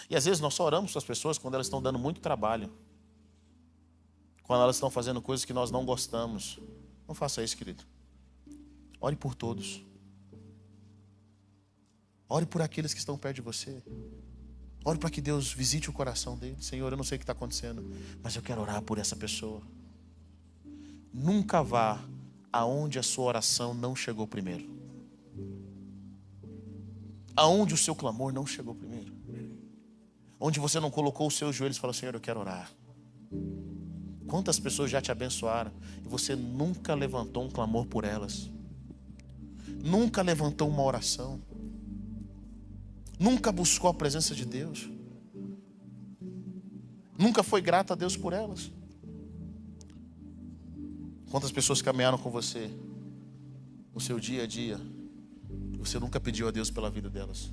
E às vezes nós só oramos para as pessoas quando elas estão dando muito trabalho, quando elas estão fazendo coisas que nós não gostamos. Não faça isso, querido. Ore por todos. Ore por aqueles que estão perto de você. Ore para que Deus visite o coração dele. Senhor, eu não sei o que está acontecendo, mas eu quero orar por essa pessoa. Nunca vá aonde a sua oração não chegou primeiro. Aonde o seu clamor não chegou primeiro. Onde você não colocou os seus joelhos e falou: Senhor, eu quero orar. Quantas pessoas já te abençoaram e você nunca levantou um clamor por elas? Nunca levantou uma oração? Nunca buscou a presença de Deus? Nunca foi grato a Deus por elas? Quantas pessoas caminharam com você no seu dia a dia e você nunca pediu a Deus pela vida delas?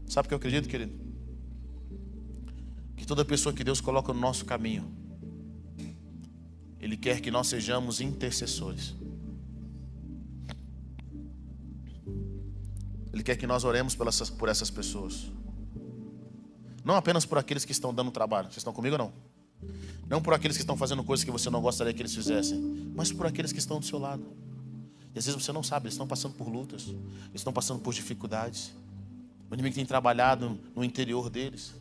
Sabe o que eu acredito, querido? Que toda pessoa que Deus coloca no nosso caminho, Ele quer que nós sejamos intercessores. Ele quer que nós oremos por essas pessoas. Não apenas por aqueles que estão dando trabalho. Vocês estão comigo ou não? Não por aqueles que estão fazendo coisas que você não gostaria que eles fizessem, mas por aqueles que estão do seu lado. E às vezes você não sabe, eles estão passando por lutas, eles estão passando por dificuldades. O inimigo tem trabalhado no interior deles.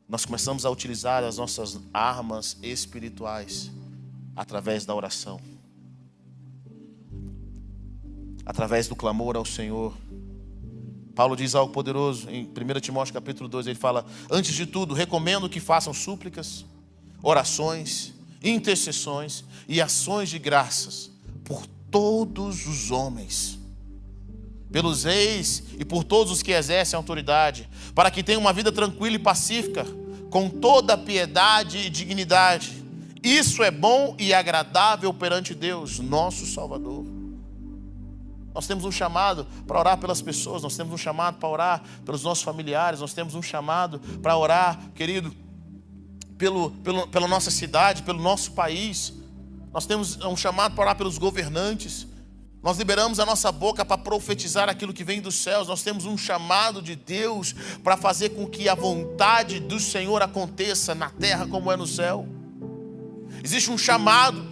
Nós começamos a utilizar as nossas armas espirituais através da oração, através do clamor ao Senhor. Paulo diz algo poderoso em 1 Timóteo capítulo 2, ele fala: antes de tudo, recomendo que façam súplicas, orações, intercessões e ações de graças por todos os homens, pelos reis e por todos os que exercem autoridade, para que tenham uma vida tranquila e pacífica, com toda piedade e dignidade. Isso é bom e agradável perante Deus, nosso Salvador. Nós temos um chamado para orar pelas pessoas, nós temos um chamado para orar pelos nossos familiares, nós temos um chamado para orar, querido, pela nossa cidade, pelo nosso país. Nós temos um chamado para orar pelos governantes. Nós liberamos a nossa boca para profetizar aquilo que vem dos céus. Nós temos um chamado de Deus para fazer com que a vontade do Senhor aconteça na terra como é no céu. Existe um chamado,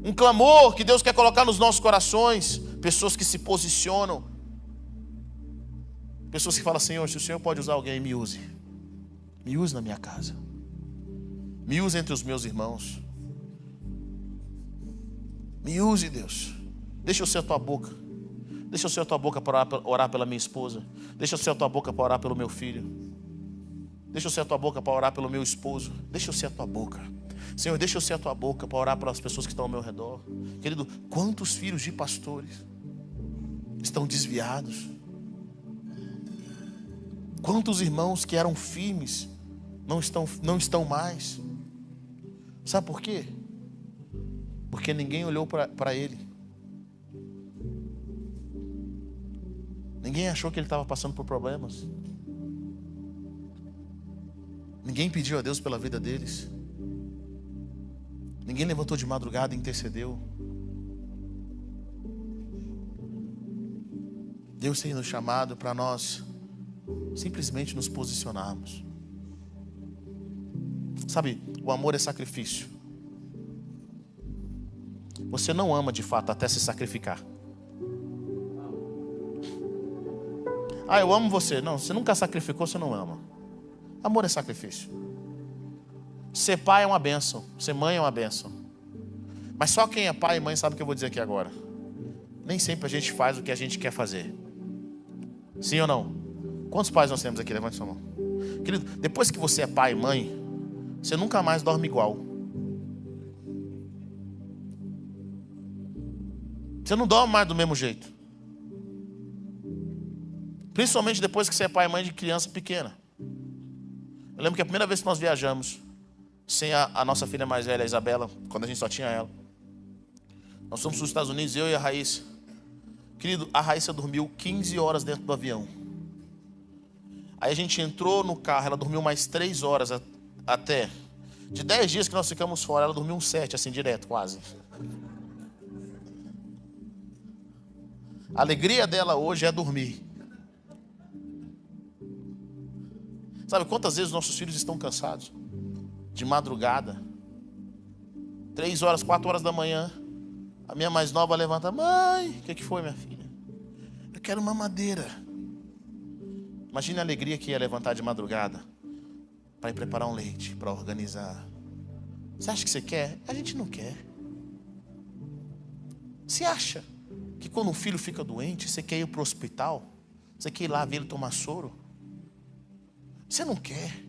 um clamor que Deus quer colocar nos nossos corações. Pessoas que se posicionam, pessoas que falam: Senhor, se o Senhor pode usar alguém, me use na minha casa, me use entre os meus irmãos, me use, Deus. Deixa eu ser a tua boca. Deixa eu ser a tua boca para orar pela minha esposa. Deixa eu ser a tua boca para orar pelo meu filho. Deixa eu ser a tua boca para orar pelo meu esposo. Deixa eu ser a tua boca, Senhor, deixa eu ser a tua boca para orar pelas pessoas que estão ao meu redor. Querido, quantos filhos de pastores estão desviados? Quantos irmãos que eram firmes não estão mais? Sabe por quê? Porque ninguém olhou para ele. Ninguém achou que ele estava passando por problemas. Ninguém pediu a Deus pela vida deles. Ninguém levantou de madrugada e intercedeu. Deus tem nos chamado para nós simplesmente nos posicionarmos. Sabe, o amor é sacrifício. Você não ama de fato até se sacrificar. Ah, eu amo você. Não, você nunca sacrificou, você não ama. Amor é sacrifício. Ser pai é uma bênção, ser mãe é uma bênção. Mas só quem é pai e mãe sabe o que eu vou dizer aqui agora. Nem sempre a gente faz o que a gente quer fazer. Sim ou não? Quantos pais nós temos aqui? Levante sua mão. Querido, depois que você é pai e mãe, você nunca mais dorme igual. Você não dorme mais do mesmo jeito. Principalmente depois que você é pai e mãe de criança pequena. Eu lembro que a primeira vez que nós viajamos, sem a nossa filha mais velha, a Isabela, quando a gente só tinha ela, nós fomos para os Estados Unidos, eu e a Raíssa. Querido, a Raíssa dormiu 15 horas dentro do avião. Aí a gente entrou no carro, ela dormiu mais 3 horas até. De 10 dias que nós ficamos fora, ela dormiu uns 7, assim, direto, quase. A alegria dela hoje é dormir. Sabe quantas vezes nossos filhos estão cansados? De madrugada, 3 horas, 4 horas da manhã, a minha mais nova levanta: mãe, o que foi, minha filha? Eu quero mamadeira. Imagine a alegria que ia levantar de madrugada para ir preparar um leite, para organizar. Você acha que você quer? A gente não quer. Você acha que quando um filho fica doente, você quer ir para o hospital? Você quer ir lá ver ele tomar soro? Você não quer,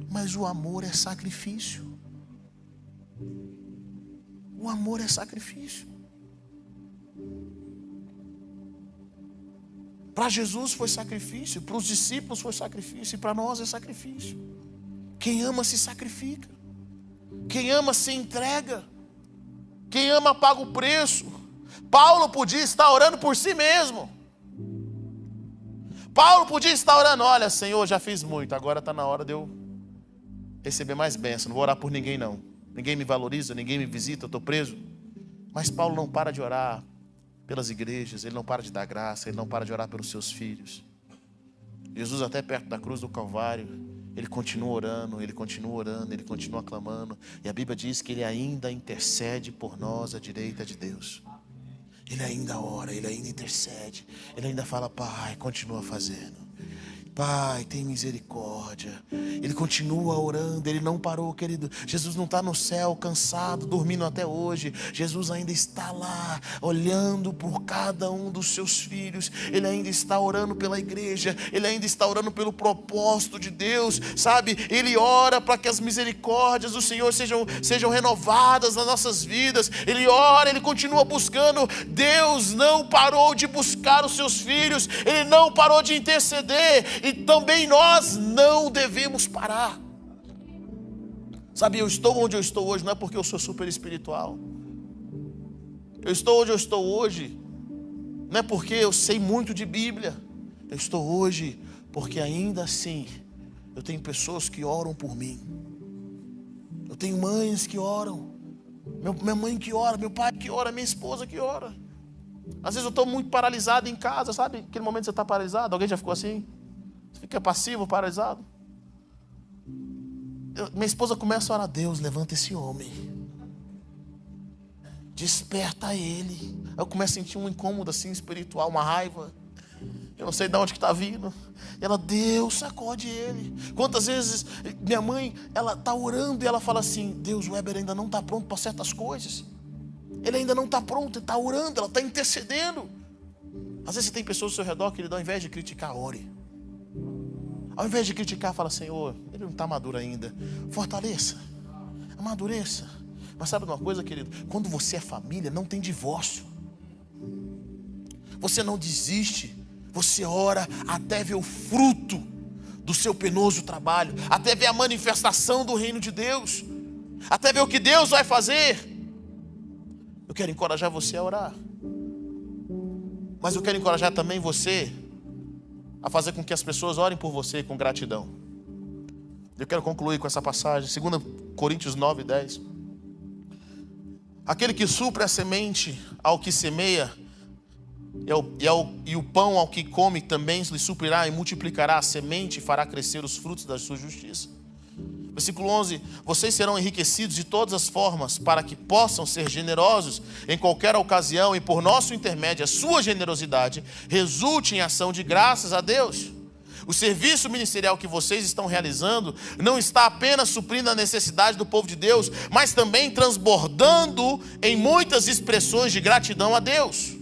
mas o amor é sacrifício. O amor é sacrifício. Para Jesus foi sacrifício, para os discípulos foi sacrifício, e para nós é sacrifício. Quem ama se sacrifica. Quem ama se entrega. Quem ama paga o preço. Paulo podia estar orando por si mesmo. Paulo podia estar orando, olha, Senhor, já fiz muito, agora está na hora de eu receber mais bênção. Não vou orar por ninguém não. Ninguém me valoriza, ninguém me visita, eu estou preso. Mas Paulo não para de orar pelas igrejas, ele não para de dar graça, ele não para de orar pelos seus filhos. Jesus até perto da cruz do Calvário, ele continua orando, ele continua orando, ele continua clamando. E a Bíblia diz que ele ainda intercede por nós à direita de Deus. Ele ainda ora, ele ainda intercede, ele ainda fala, Pai, continua fazendo. Pai, tem misericórdia. Ele continua orando, ele não parou, querido. Jesus não está no céu cansado, dormindo até hoje. Jesus ainda está lá, olhando por cada um dos seus filhos. Ele ainda está orando pela igreja, ele ainda está orando pelo propósito de Deus, sabe? Ele ora para que as misericórdias do Senhor sejam renovadas nas nossas vidas. Ele ora, ele continua buscando. Deus não parou de buscar os seus filhos, ele não parou de interceder. E também nós não devemos parar. Sabe, eu estou onde eu estou hoje, não é porque eu sou super espiritual. Eu estou onde eu estou hoje, não é porque eu sei muito de Bíblia. Eu estou hoje porque ainda assim eu tenho pessoas que oram por mim. Eu tenho mães que oram, minha mãe que ora, meu pai que ora, minha esposa que ora. Às vezes eu estou muito paralisado em casa, sabe? Aquele momento que você está paralisado, alguém já ficou assim? Você fica passivo, paralisado. Minha esposa começa a orar, Deus, levanta esse homem. Desperta ele. Eu começo a sentir um incômodo assim espiritual, uma raiva. Eu não sei de onde que está vindo. E ela, Deus, sacode ele. Quantas vezes minha mãe, ela está orando e ela fala assim, Deus, o Weber ainda não está pronto para certas coisas. Ele ainda não está pronto, ele está orando, ela está intercedendo. Às vezes você tem pessoas ao seu redor que ele dá, ao invés de criticar, ore. Ao invés de criticar, fala, Senhor, ele não está maduro ainda. Fortaleça, amadureça. Mas sabe de uma coisa, querido? Quando você é família, não tem divórcio. Você não desiste. Você ora até ver o fruto do seu penoso trabalho. Até ver a manifestação do reino de Deus. Até ver o que Deus vai fazer. Eu quero encorajar você a orar. Mas eu quero encorajar também você a fazer com que as pessoas orem por você com gratidão. Eu quero concluir com essa passagem, 2 Coríntios 9:10. Aquele que supre a semente ao que semeia, e o pão ao que come também lhe suprirá e multiplicará a semente e fará crescer os frutos da sua justiça. Versículo 11, vocês serão enriquecidos de todas as formas, para que possam ser generosos em qualquer ocasião, e por nosso intermédio, a sua generosidade resulte em ação de graças a Deus. O serviço ministerial que vocês estão realizando não está apenas suprindo a necessidade do povo de Deus, mas também transbordando em muitas expressões de gratidão a Deus.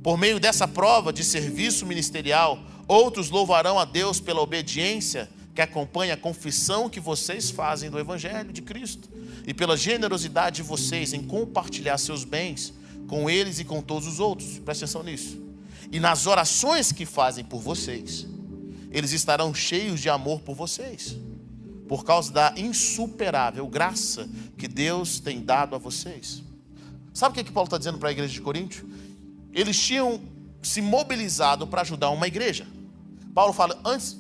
Por meio dessa prova de serviço ministerial, outros louvarão a Deus pela obediência que acompanha a confissão que vocês fazem do Evangelho de Cristo, e pela generosidade de vocês em compartilhar seus bens com eles e com todos os outros. Presta atenção nisso. E nas orações que fazem por vocês, eles estarão cheios de amor por vocês, por causa da insuperável graça que Deus tem dado a vocês. Sabe o que Paulo está dizendo para a igreja de Corinto? Eles tinham se mobilizado para ajudar uma igreja. Paulo fala, antes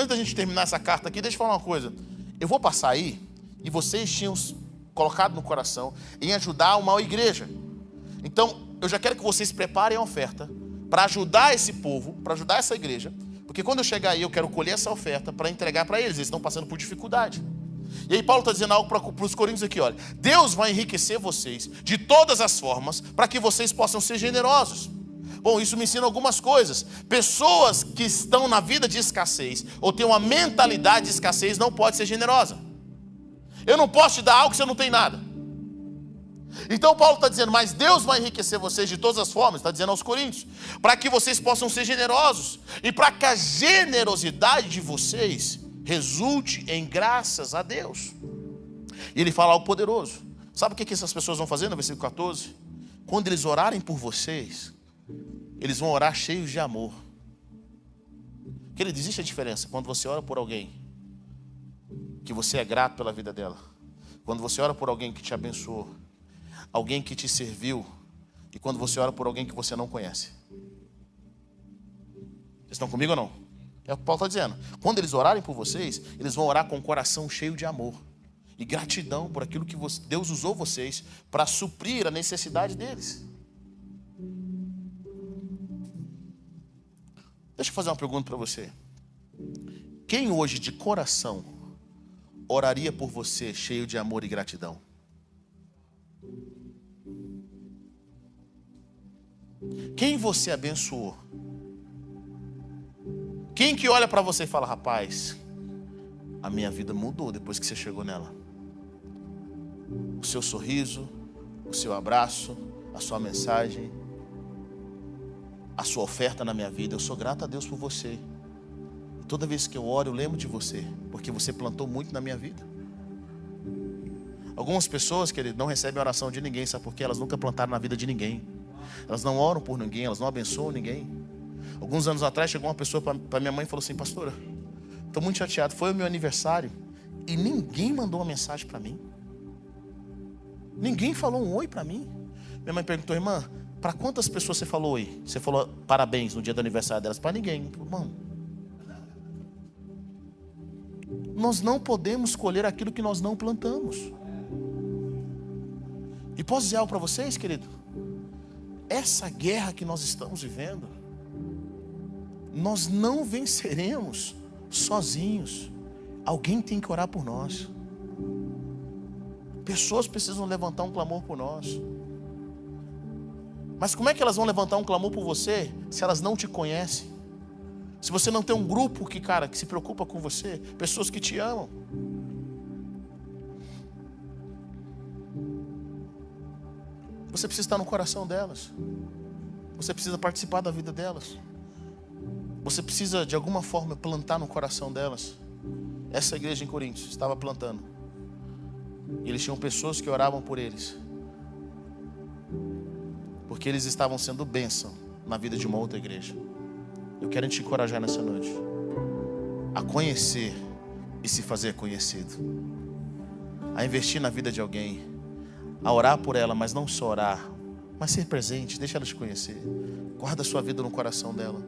da gente terminar essa carta aqui, deixa eu falar uma coisa. Eu vou passar aí, e vocês tinham colocado no coração em ajudar uma igreja. Então, eu já quero que vocês preparem a oferta para ajudar esse povo, para ajudar essa igreja, porque quando eu chegar aí, eu quero colher essa oferta para entregar para eles estão passando por dificuldade. E aí Paulo está dizendo algo para os coríntios aqui, olha, Deus vai enriquecer vocês de todas as formas, para que vocês possam ser generosos. Bom, isso me ensina algumas coisas. Pessoas que estão na vida de escassez, ou têm uma mentalidade de escassez, não pode ser generosa. Eu não posso te dar algo se eu não tenho nada. Então Paulo está dizendo, mas Deus vai enriquecer vocês de todas as formas, está dizendo aos coríntios, para que vocês possam ser generosos, e para que a generosidade de vocês resulte em graças a Deus. E ele fala algo poderoso. Sabe o que essas pessoas vão fazer no versículo 14? Quando eles orarem por vocês, eles vão orar cheios de amor. Porque existe a diferença quando você ora por alguém que você é grato pela vida dela, quando você ora por alguém que te abençoou, alguém que te serviu, e quando você ora por alguém que você não conhece. Vocês estão comigo ou não? É o que Paulo está dizendo. Quando eles orarem por vocês, eles vão orar com o coração cheio de amor e gratidão por aquilo que Deus usou vocês para suprir a necessidade deles. Deixa eu fazer uma pergunta para você. Quem hoje de coração oraria por você cheio de amor e gratidão? Quem você abençoou? Quem que olha para você e fala, rapaz, a minha vida mudou depois que você chegou nela? O seu sorriso, o seu abraço, a sua mensagem, a sua oferta na minha vida. Eu sou grato a Deus por você. E toda vez que eu oro, eu lembro de você, porque você plantou muito na minha vida. Algumas pessoas, querido, não recebem a oração de ninguém, sabe por quê? Elas nunca plantaram na vida de ninguém. Elas não oram por ninguém, elas não abençoam ninguém. Alguns anos atrás chegou uma pessoa para minha mãe e falou assim, pastora, estou muito chateado, foi o meu aniversário e ninguém mandou uma mensagem para mim. Ninguém falou um oi para mim. Minha mãe perguntou, irmã, para quantas pessoas você falou oi? Você falou parabéns no dia do aniversário delas? Para ninguém. Irmão, nós não podemos colher aquilo que nós não plantamos. E posso dizer algo para vocês, querido? Essa guerra que nós estamos vivendo, nós não venceremos sozinhos. Alguém tem que orar por nós. Pessoas precisam levantar um clamor por nós. Mas como é que elas vão levantar um clamor por você se elas não te conhecem? Se você não tem um grupo que se preocupa com você, pessoas que te amam. Você precisa estar no coração delas. Você precisa participar da vida delas. Você precisa, de alguma forma, plantar no coração delas. Essa igreja em Coríntios estava plantando. Eles tinham pessoas que oravam por eles, porque eles estavam sendo bênção na vida de uma outra igreja. Eu quero te encorajar nessa noite a conhecer e se fazer conhecido, a investir na vida de alguém, a orar por ela, mas não só orar, mas ser presente, deixa ela te conhecer. Guarda a sua vida no coração dela.